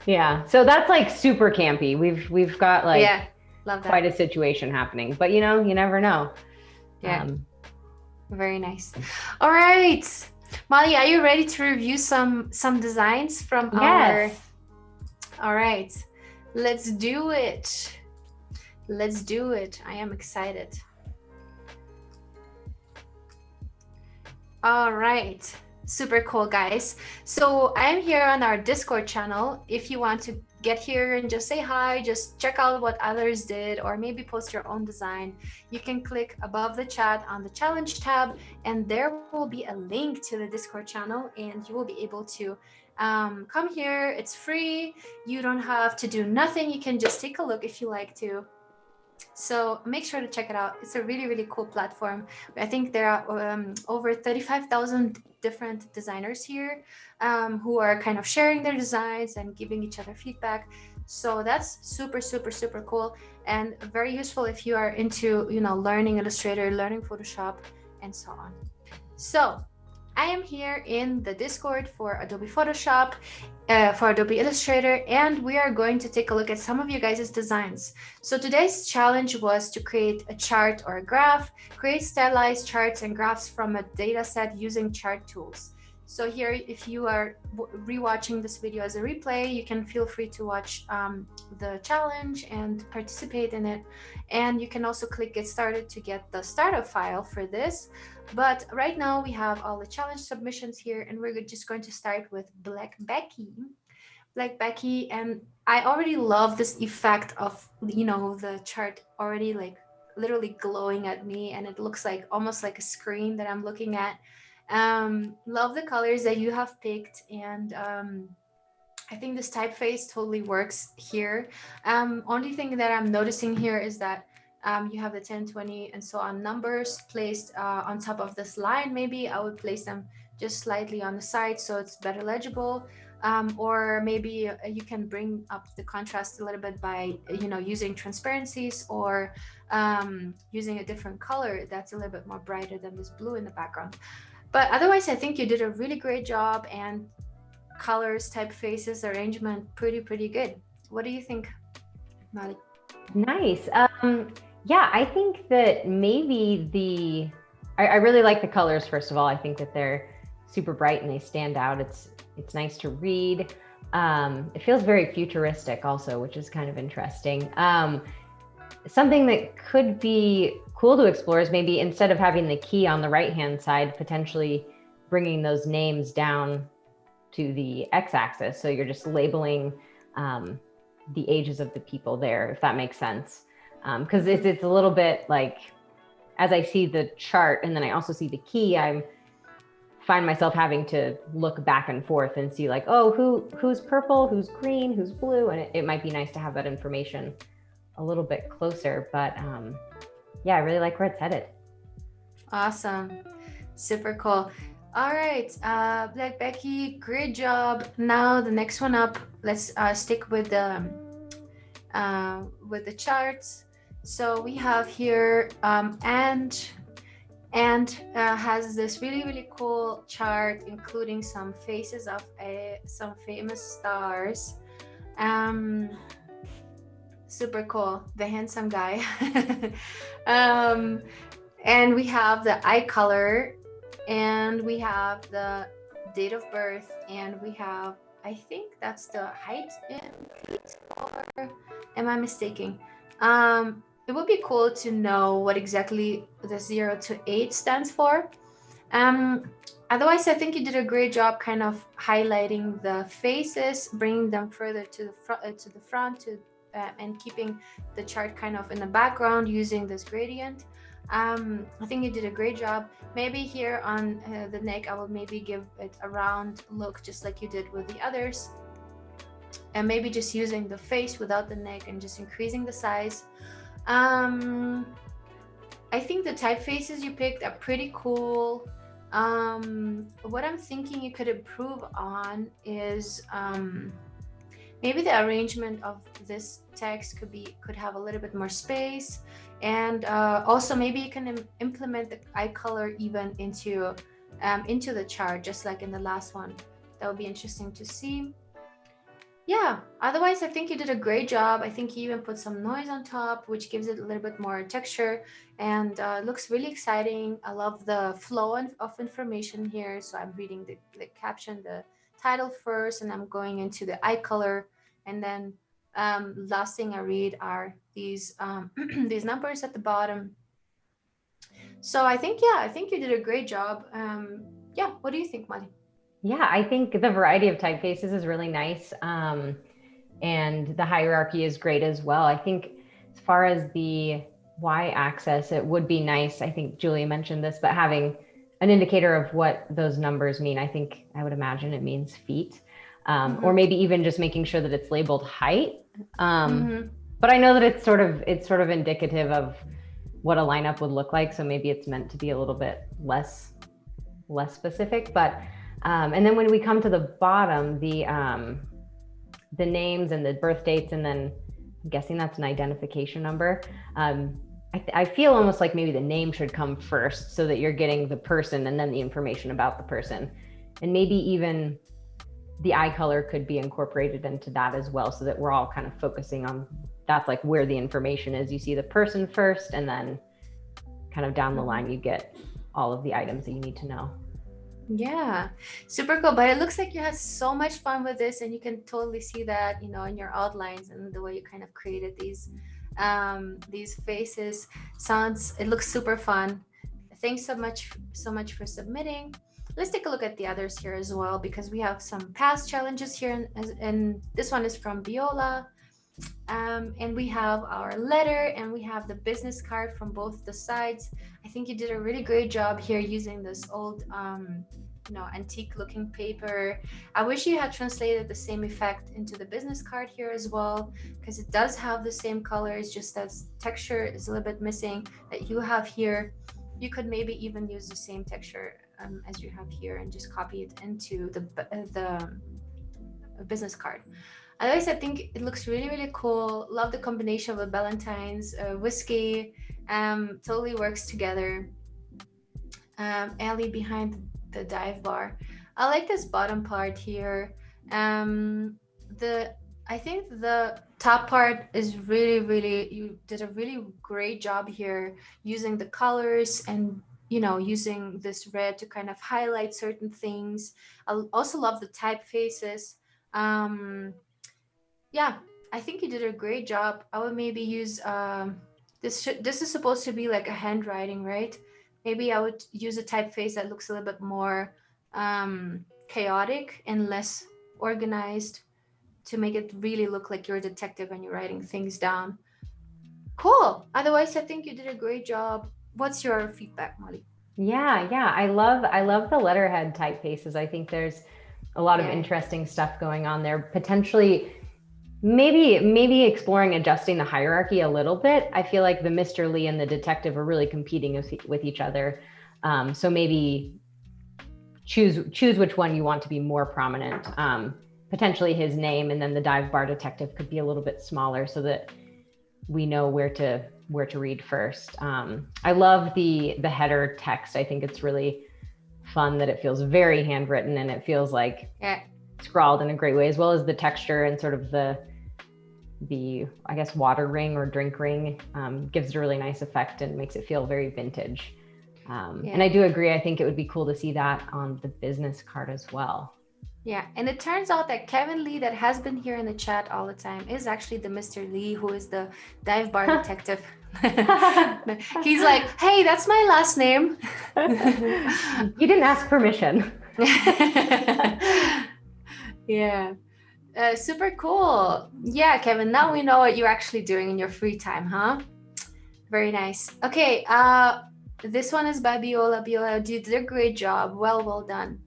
Yeah. So that's like super campy. We've got like Yeah, love that. quite a situation happening, but you know, you never know. Yeah. Very nice. All right. Molly, are you ready to review some designs from Yes. All right. Let's do it. Let's do it. I am excited. All right. Super cool, guys. So I'm here on our Discord channel. If you want to get here and just say hi, just check out what others did, or maybe post your own design, you can click above the chat on the challenge tab, and there will be a link to the Discord channel, and you will be able to come here. It's free. You don't have to do nothing. You can just take a look if you like to. So make sure to check it out. It's a really, really cool platform. I think there are over 35,000 different designers here who are kind of sharing their designs and giving each other feedback. So that's super, super, super cool and very useful if you are into, learning Illustrator, learning Photoshop, and so on. So I am here in the Discord for Adobe Photoshop, for Adobe Illustrator, and we are going to take a look at some of you guys' designs. So today's challenge was to create a chart or a graph, create stylized charts and graphs from a data set using chart tools. So here, if you are rewatching this video as a replay, you can feel free to watch the challenge and participate in it. And you can also click Get Started to get the startup file for this. But right now we have all the challenge submissions here, and we're just going to start with Black Becky. And I already love this effect of, the chart already like literally glowing at me, and it looks like almost like a screen that I'm looking at. Love the colors that you have picked, and I think this typeface totally works here. Only thing that I'm noticing here is that you have the 10, 20, and so on numbers placed on top of this line. Maybe I would place them just slightly on the side so it's better legible. Or maybe you can bring up the contrast a little bit by, using transparencies or using a different color that's a little bit more brighter than this blue in the background. But otherwise, I think you did a really great job, and colors, typefaces, arrangement, pretty good. What do you think, Molly? Nice. Yeah, I think that maybe I really like the colors. First of all, I think that they're super bright and they stand out. It's nice to read. It feels very futuristic also, which is kind of interesting. Something that could be cool to explore is maybe instead of having the key on the right-hand side, potentially bringing those names down to the x-axis. So you're just labeling the ages of the people there, if that makes sense. Because it's a little bit like, as I see the chart and then I also see the key, I find myself having to look back and forth and see like, oh, who's purple, who's green, who's blue. And it might be nice to have that information a little bit closer. But yeah, I really like where it's headed. Awesome. Super cool. All right, Black Becky, great job. Now the next one up, let's stick with the charts. So we have here and has this really cool chart, including some faces of some famous stars. Super cool, the handsome guy. And we have the eye color, and we have the date of birth, and we have, I think that's the height in feet, or am I mistaken? It would be cool to know what exactly the 0 to 8 stands for. Otherwise, I think you did a great job kind of highlighting the faces, bringing them further to the front, and keeping the chart kind of in the background using this gradient. I think you did a great job. Maybe here on the neck, I will maybe give it a round look, just like you did with the others. And maybe just using the face without the neck and just increasing the size. Um, I think the typefaces you picked are pretty cool. What I'm thinking you could improve on is maybe the arrangement of this text could have a little bit more space, and also maybe you can implement the eye color even into the chart, just like in the last one. That would be interesting to see. Yeah, otherwise I think you did a great job. I think you even put some noise on top, which gives it a little bit more texture, and looks really exciting. I love the flow of information here. So I'm reading the caption, the title first, and I'm going into the eye color, and then last thing I read are these these numbers at the bottom. So I think, yeah, I think you did a great job. Yeah, what do you think, Molly? Yeah, I think the variety of typefaces is really nice. And the hierarchy is great as well. I think as far as the y-axis, it would be nice. I think Julia mentioned this, but having an indicator of what those numbers mean. I think I would imagine it means feet, or maybe even just making sure that it's labeled height. But I know that it's sort of indicative of what a lineup would look like. So maybe it's meant to be a little bit less specific. But and then when we come to the bottom, the names and the birth dates, and then I'm guessing that's an identification number. I feel almost like maybe the name should come first, so that you're getting the person and then the information about the person. And maybe even the eye color could be incorporated into that as well, so that we're all kind of focusing on that's like where the information is. You see the person first, and then kind of down the line, you get all of the items that you need to know. Yeah, super cool. But it looks like you had so much fun with this, and you can totally see that, you know, in your outlines and the way you kind of created these faces. It looks super fun. Thanks so much for submitting. Let's take a look at the others here as well, because we have some past challenges here, and this one is from Viola. And we have our letter, and we have the business card from both the sides. I think you did a really great job here using this old antique looking paper. I wish you had translated the same effect into the business card here as well, because it does have the same colors, just that texture is a little bit missing that you have here. You could maybe even use the same texture as you have here, and just copy it into the business card. Otherwise, I think it looks really, really cool. Love the combination of the Ballantines, whiskey, totally works together. Alley behind the dive bar. I like this bottom part here. I think the top part is really, really, you did a really great job here using the colors, and using this red to kind of highlight certain things. I also love the typefaces. Um, yeah, I think you did a great job. I would maybe use this is supposed to be like a handwriting, right? Maybe I would use a typeface that looks a little bit more chaotic and less organized, to make it really look like you're a detective and you're writing things down. Cool. Otherwise, I think you did a great job. What's your feedback, Molly? Yeah. I love the letterhead typefaces. I think there's a lot of Yeah. interesting stuff going on there. Potentially, maybe exploring adjusting the hierarchy a little bit. I feel like the Mr. Lee and the detective are really competing with each other. So maybe choose which one you want to be more prominent. Potentially his name, and then the dive bar detective could be a little bit smaller, so that we know where to read first. I love the header text. I think it's really fun that it feels very handwritten, and it feels like scrawled in a great way, as well as the texture and sort of the I guess water ring or drink ring gives it a really nice effect and makes it feel very vintage. And I do agree. I think it would be cool to see that on the business card as well. Yeah, and it turns out that Kevin Lee, that has been here in the chat all the time, is actually the Mr. Lee, who is the dive bar detective. He's like, hey, that's my last name. You didn't ask permission. Yeah. Super cool. Yeah, Kevin, now we know what you're actually doing in your free time, huh? Very nice. Okay, this one is by Biola. Biola, you did a great job. Well done.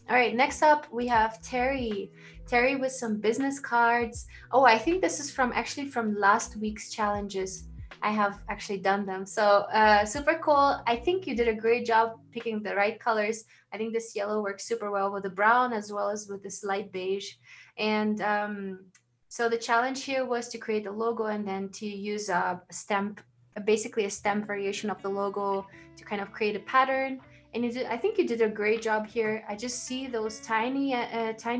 All right, next up we have Terry. Terry with some business cards. Oh, I think this is from actually from last week's challenges. I have actually done them. So super cool. I think you did a great job picking the right colors. I think this yellow works super well with the brown as well as with this light beige. And so the challenge here was to create a logo and then to use a stamp, basically a stamp variation of the logo to kind of create a pattern. And I think you did a great job here. I just see those tiny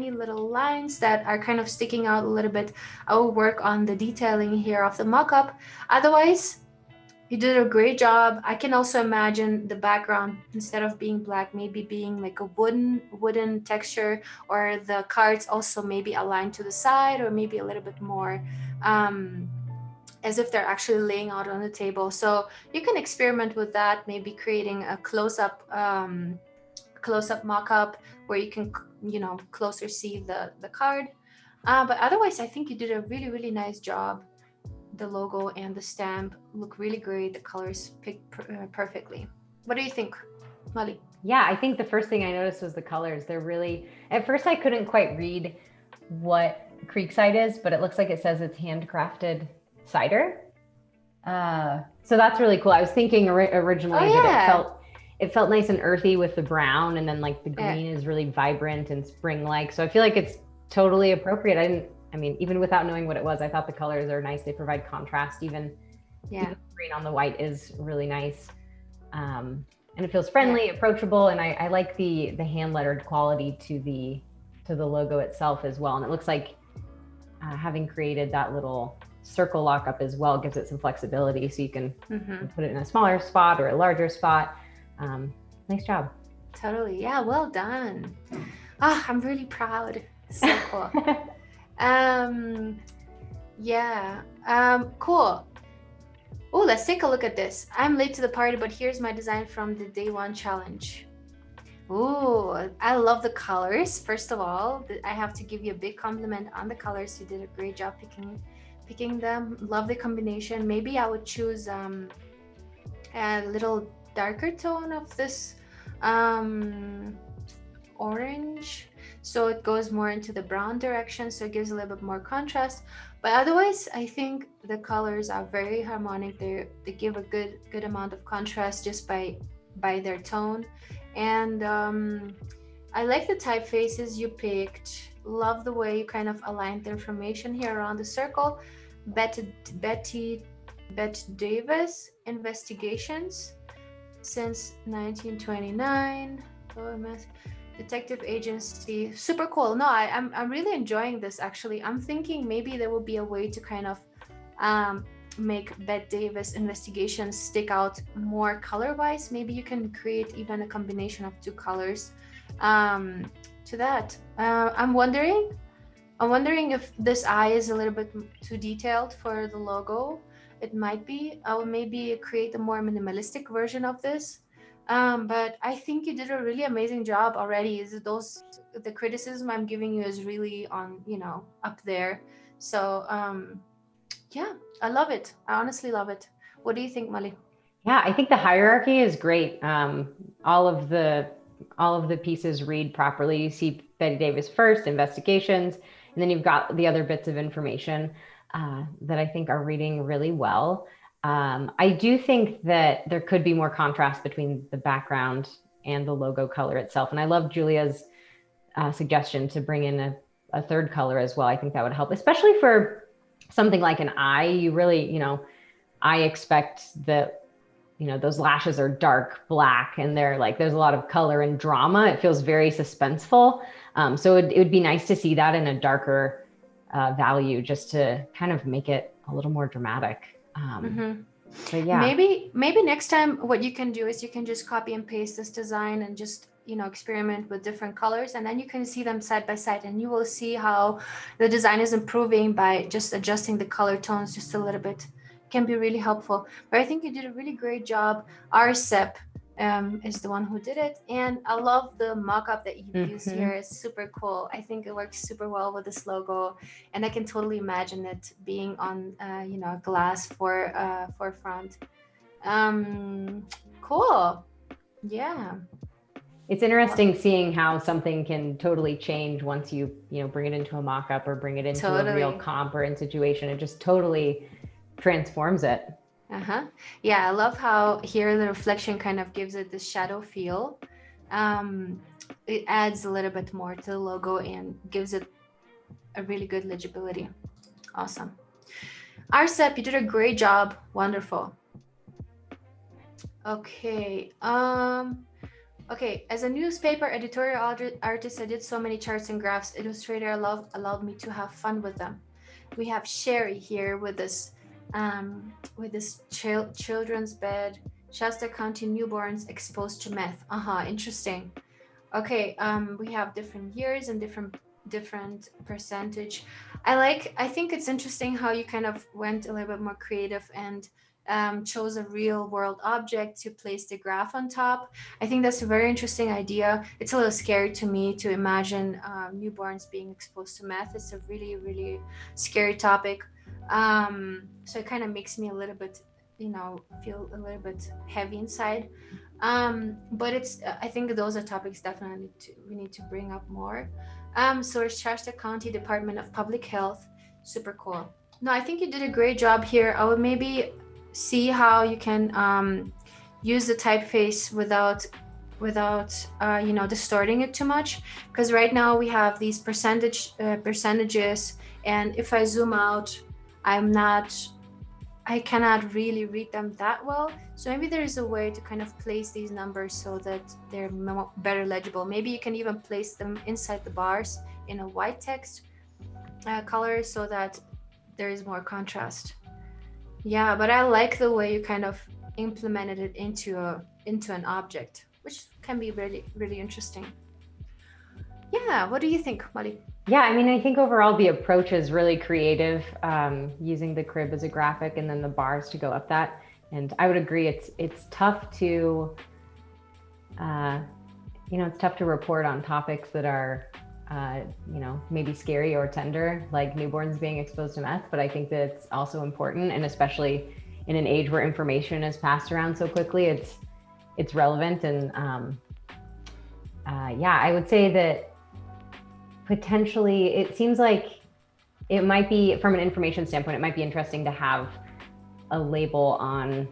little lines that are kind of sticking out a little bit. I will work on the detailing here of the mock-up. Otherwise, you did a great job. I can also imagine the background, instead of being black, maybe being like a wooden texture, or the cards also maybe aligned to the side, or maybe a little bit more as if they're actually laying out on the table. So you can experiment with that, maybe creating a close-up mock-up where you can, closer see the card. But otherwise, I think you did a really nice job. The logo and the stamp look really great. The colors pick perfectly. What do you think, Molly? Yeah, I think the first thing I noticed was the colors. They're really, at first I couldn't quite read what Creekside is, but it looks like it says it's handcrafted cider. So that's really cool. I was thinking originally that it felt nice and earthy with the brown, and then like the green is really vibrant and spring-like. So I feel like it's totally appropriate. I mean, even without knowing what it was, I thought the colors are nice. They provide contrast. Even the green on the white is really nice. And it feels friendly, approachable. And I like the hand lettered quality to the logo itself as well. And it looks like having created that little circle lockup as well gives it some flexibility, so you can put it in a smaller spot or a larger spot. Nice job. Totally. Yeah, well done. I'm really proud. So cool. Cool. Oh, let's take a look at this. I'm late to the party, but here's my design from the day one challenge. Ooh, I love the colors. First of all, I have to give you a big compliment on the colors. You did a great job picking them. Love the combination. Maybe I would choose a little darker tone of this orange, so it goes more into the brown direction, so it gives a little bit more contrast. But otherwise, I think the colors are very harmonic. They give a good amount of contrast just by their tone. And I like the typefaces you picked. Love the way you kind of aligned the information here around the circle. Betty Davis investigations since 1929. Detective agency, super cool. No, I'm really enjoying this. Actually, I'm thinking maybe there will be a way to kind of make Bette Davis investigations stick out more color wise. Maybe you can create even a combination of two colors to that. I'm wondering if this eye is a little bit too detailed for the logo. It might be. I'll maybe create a more minimalistic version of this. But I think you did a really amazing job already. The criticism I'm giving you is really on, up there. So yeah, I love it. I honestly love it. What do you think, Molly? Yeah, I think the hierarchy is great. All of the pieces read properly. You see Betty Davis first, investigations, and then you've got the other bits of information that I think are reading really well. I do think that there could be more contrast between the background and the logo color itself. And I love Julia's suggestion to bring in a third color as well. I think that would help, especially for something like an eye. You really, I expect that, those lashes are dark black and there's a lot of color and drama. It feels very suspenseful. So it would be nice to see that in a darker value, just to kind of make it a little more dramatic. But yeah, maybe next time what you can do is you can just copy and paste this design and just experiment with different colors, and then you can see them side by side, and you will see how the design is improving by just adjusting the color tones just a little bit. It can be really helpful. But I think you did a really great job. RSEP is the one who did it, and I love the mock-up that you used here. It's super cool. I think it works super well with this logo, and I can totally imagine it being on a glass forefront. Cool. Yeah. It's interesting seeing how something can totally change once you bring it into a mock-up or bring it into a real comp or in situation. It just totally transforms it. Yeah, I love how here the reflection kind of gives it this shadow feel. It adds a little bit more to the logo and gives it a really good legibility. Awesome. Arsep, you did a great job. Wonderful. Okay. Okay, as a newspaper editorial artist, I did so many charts and graphs. Illustrator allowed me to have fun with them. We have Sherry here with this children's bed, Shasta County newborns exposed to meth. Interesting. Okay, we have different years and different percentage. I think it's interesting how you kind of went a little bit more creative and chose a real world object to place the graph on top. I think that's a very interesting idea. It's a little scary to me to imagine newborns being exposed to meth. It's a really, really scary topic. So it kind of makes me a little bit, feel a little bit heavy inside. But I think those are topics definitely we need to bring up more. So it's Shasta County Department of Public Health. Super cool. No, I think you did a great job here. I would maybe see how you can use the typeface without distorting it too much, because right now we have these percentages, and if I zoom out, I cannot really read them that well. So maybe there is a way to kind of place these numbers so that they're better legible. Maybe you can even place them inside the bars in a white text color so that there is more contrast. Yeah, but I like the way you kind of implemented it into an object, which can be really, really interesting. Yeah, what do you think, Molly? Yeah, I mean, I think overall the approach is really creative, using the crib as a graphic and then the bars to go up that. And I would agree, it's tough to, it's tough to report on topics that are, maybe scary or tender, like newborns being exposed to meth. But I think that it's also important, and especially in an age where information is passed around so quickly, it's relevant. And yeah, I would say that potentially, it seems like it might be, from an information standpoint, it might be interesting to have a label on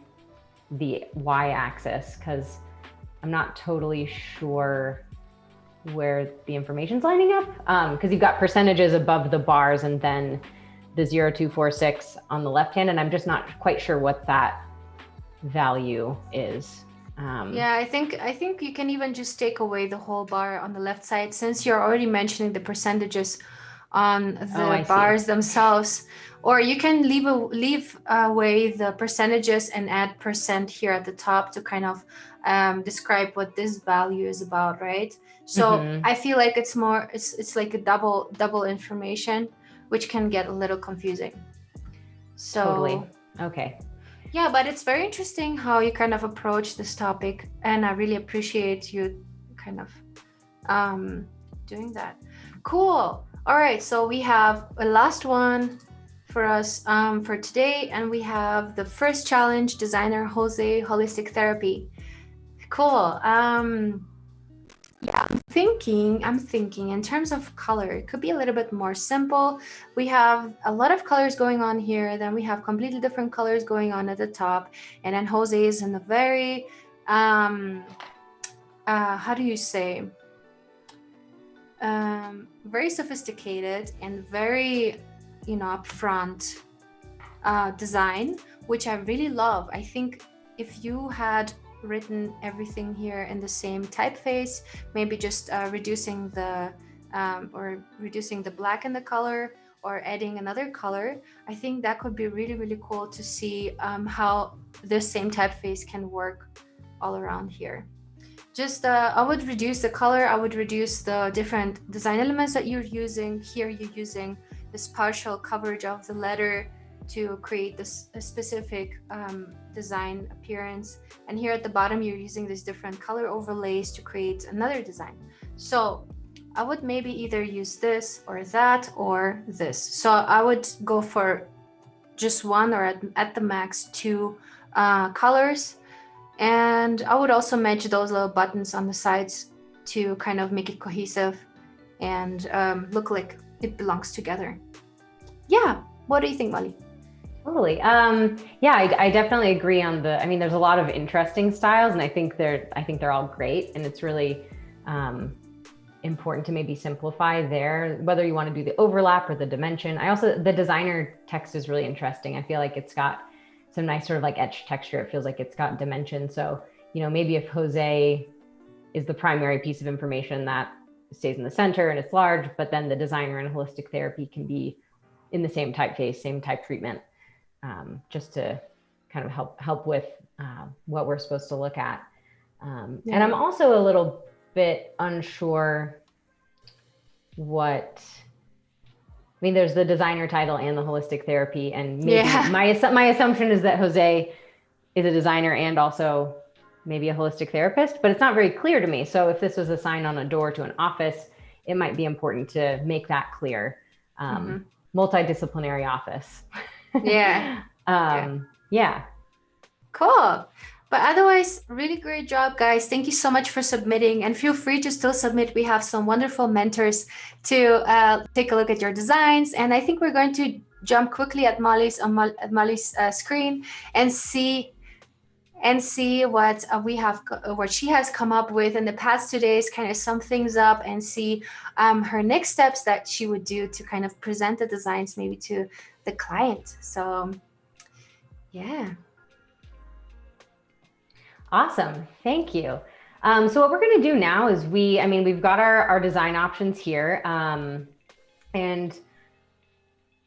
the y-axis, because I'm not totally sure where the information's lining up, because you've got percentages above the bars and then the 0246 on the left hand, and I'm just not quite sure what that value is. Yeah, I think you can even just take away the whole bar on the left side, since you're already mentioning the percentages on the bars themselves. Or you can leave away the percentages and add percent here at the top to kind of describe what this value is about, right? So I feel like it's like a double information, which can get a little confusing. So totally. Okay. Yeah, but it's very interesting how you kind of approach this topic, and I really appreciate you kind of doing that. Cool. All right, so we have a last one for us for today, and we have the first challenge, designer Jose holistic therapy. Cool. Yeah, I'm thinking in terms of color, it could be a little bit more simple. We have a lot of colors going on here, then we have completely different colors going on at the top, and then Jose is in a very how do you say, very sophisticated and very upfront design, which I really love. I think if you had written everything here in the same typeface, maybe just reducing the black in the color or adding another color, I think that could be really, really cool to see how the same typeface can work all around here. Just I would reduce the color, I would reduce the different design elements that you're using. Here you're using this partial coverage of the letter to create this specific design appearance, and here at the bottom you're using these different color overlays to create another design. So I would maybe either use this or that or this. So I would go for just one, or at the max two colors. And I would also match those little buttons on the sides to kind of make it cohesive and look like it belongs together. Yeah. What do you think, Molly? Totally. Yeah, I definitely agree on I mean, there's a lot of interesting styles, and I think they're all great, and it's really important to maybe simplify there, whether you want to do the overlap or the dimension. The designer text is really interesting. I feel like it's got some nice sort of like etched texture. It feels like it's got dimension. So, maybe if Jose is the primary piece of information, that stays in the center and it's large, but then the designer and holistic therapy can be in the same typeface, same type treatment, just to kind of help with what we're supposed to look at. And I'm also a little bit unsure there's the designer title and the holistic therapy, and maybe my assumption is that Jose is a designer and also maybe a holistic therapist, but it's not very clear to me. So if this was a sign on a door to an office, it might be important to make that clear. Multidisciplinary office. Yeah. Yeah. Cool. But otherwise, really great job, guys. Thank you so much for submitting, and feel free to still submit. We have some wonderful mentors to take a look at your designs. And I think we're going to jump quickly at Molly's screen and see what what she has come up with in the past 2 days, kind of sum things up and see her next steps that she would do to kind of present the designs maybe to the client. So yeah. Awesome. Thank you. So what we're going to do now is we've got our design options here. And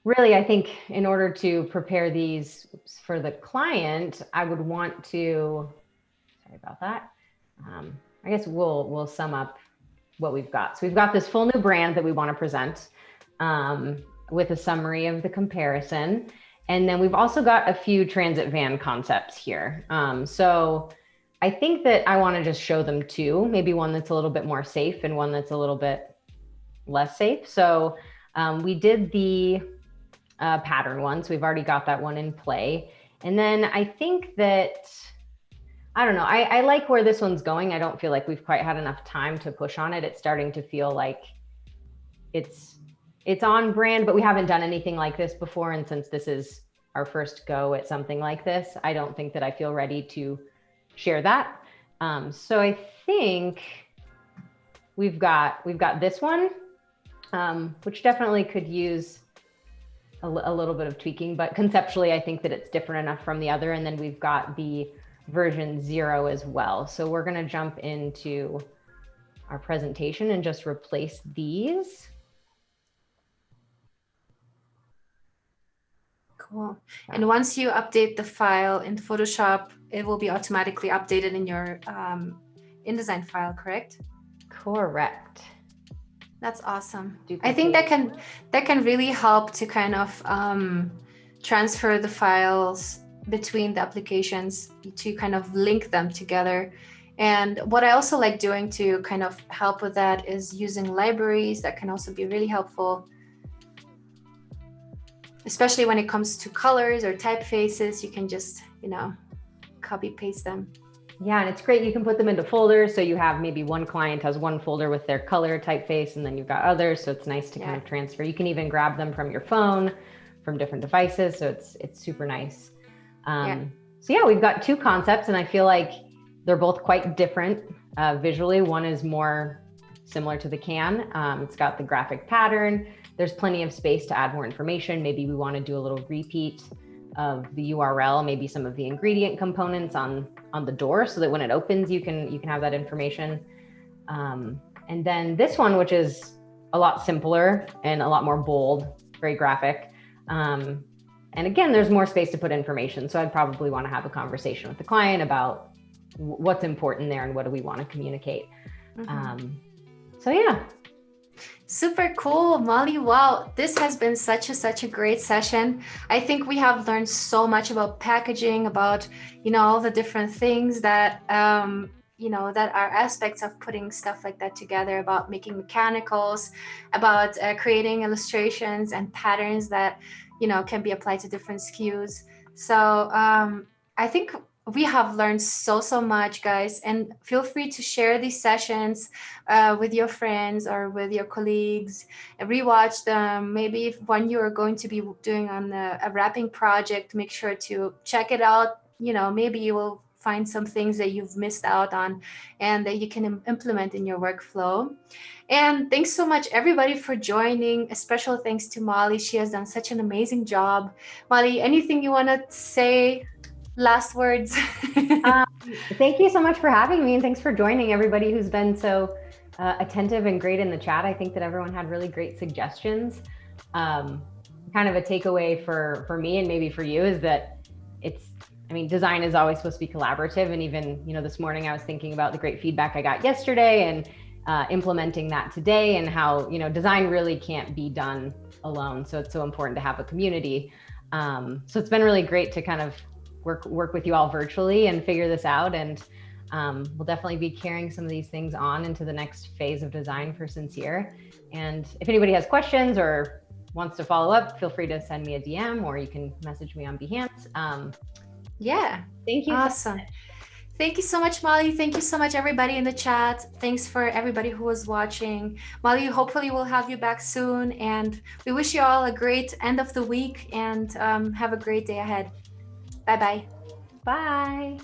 really, I think in order to prepare these for the client, I would want to, sorry about that. I guess we'll sum up what we've got. So we've got this full new brand that we want to present with a summary of the comparison. And then we've also got a few transit van concepts here. So I think that I want to just show them two, maybe one that's a little bit more safe and one that's a little bit less safe. So we did the pattern one, so we've already got that one in play. And then I think that, I don't know, I like where this one's going. I don't feel like we've quite had enough time to push on it. It's starting to feel like it's on brand, but we haven't done anything like this before. And since this is our first go at something like this, I don't think that I feel ready to share that. So I think we've got this one, which definitely could use a little bit of tweaking, but conceptually, I think that it's different enough from the other. And then we've got the version 0 as well. So we're going to jump into our presentation and just replace these. Cool. And once you update the file in Photoshop, it will be automatically updated in your InDesign file, correct? Correct. That's awesome. I think that can really help to kind of transfer the files between the applications, to kind of link them together. And what I also like doing to kind of help with that is using libraries that can also be really helpful, especially when it comes to colors or typefaces. You can just, copy paste them. Yeah, and it's great. You can put them into folders. So you have maybe one client has one folder with their color typeface, and then you've got others. So it's nice to kind of transfer. You can even grab them from your phone, from different devices. So it's super nice. So yeah, we've got two concepts, and I feel like they're both quite different visually. One is more similar to the can. It's got the graphic pattern. There's plenty of space to add more information. Maybe we want to do a little repeat of the URL, maybe some of the ingredient components on the door, so that when it opens, you can have that information. And then this one, which is a lot simpler and a lot more bold, very graphic. And again, there's more space to put information. So I'd probably want to have a conversation with the client about what's important there and what do we want to communicate. So yeah. Super cool, Molly. Wow, this has been such a great session. I think we have learned so much about packaging, about all the different things that that are aspects of putting stuff like that together, about making mechanicals, about creating illustrations and patterns that can be applied to different SKUs. So I think we have learned so much, guys, and feel free to share these sessions with your friends or with your colleagues. Rewatch them. Maybe if one you are going to be doing on a wrapping project, make sure to check it out. You know, maybe you will find some things that you've missed out on and that you can implement in your workflow. And thanks so much, everybody, for joining. A special thanks to Molly. She has done such an amazing job. Molly, anything you want to say? Last words. Um, Thank you so much for having me, and thanks for joining everybody who's been so attentive and great in the chat. I think that everyone had really great suggestions. Kind of a takeaway for me and maybe for you is that design is always supposed to be collaborative. And even, this morning I was thinking about the great feedback I got yesterday and implementing that today, and how, design really can't be done alone. So it's so important to have a community. So it's been really great to kind of work with you all virtually and figure this out. And we'll definitely be carrying some of these things on into the next phase of design for Sincere. And if anybody has questions or wants to follow up, feel free to send me a DM, or you can message me on Behance. Yeah. Thank you. Awesome. Thank you so much, Molly. Thank you so much, everybody in the chat. Thanks for everybody who was watching. Molly, hopefully we'll have you back soon. And we wish you all a great end of the week, and have a great day ahead. Bye-bye. Bye.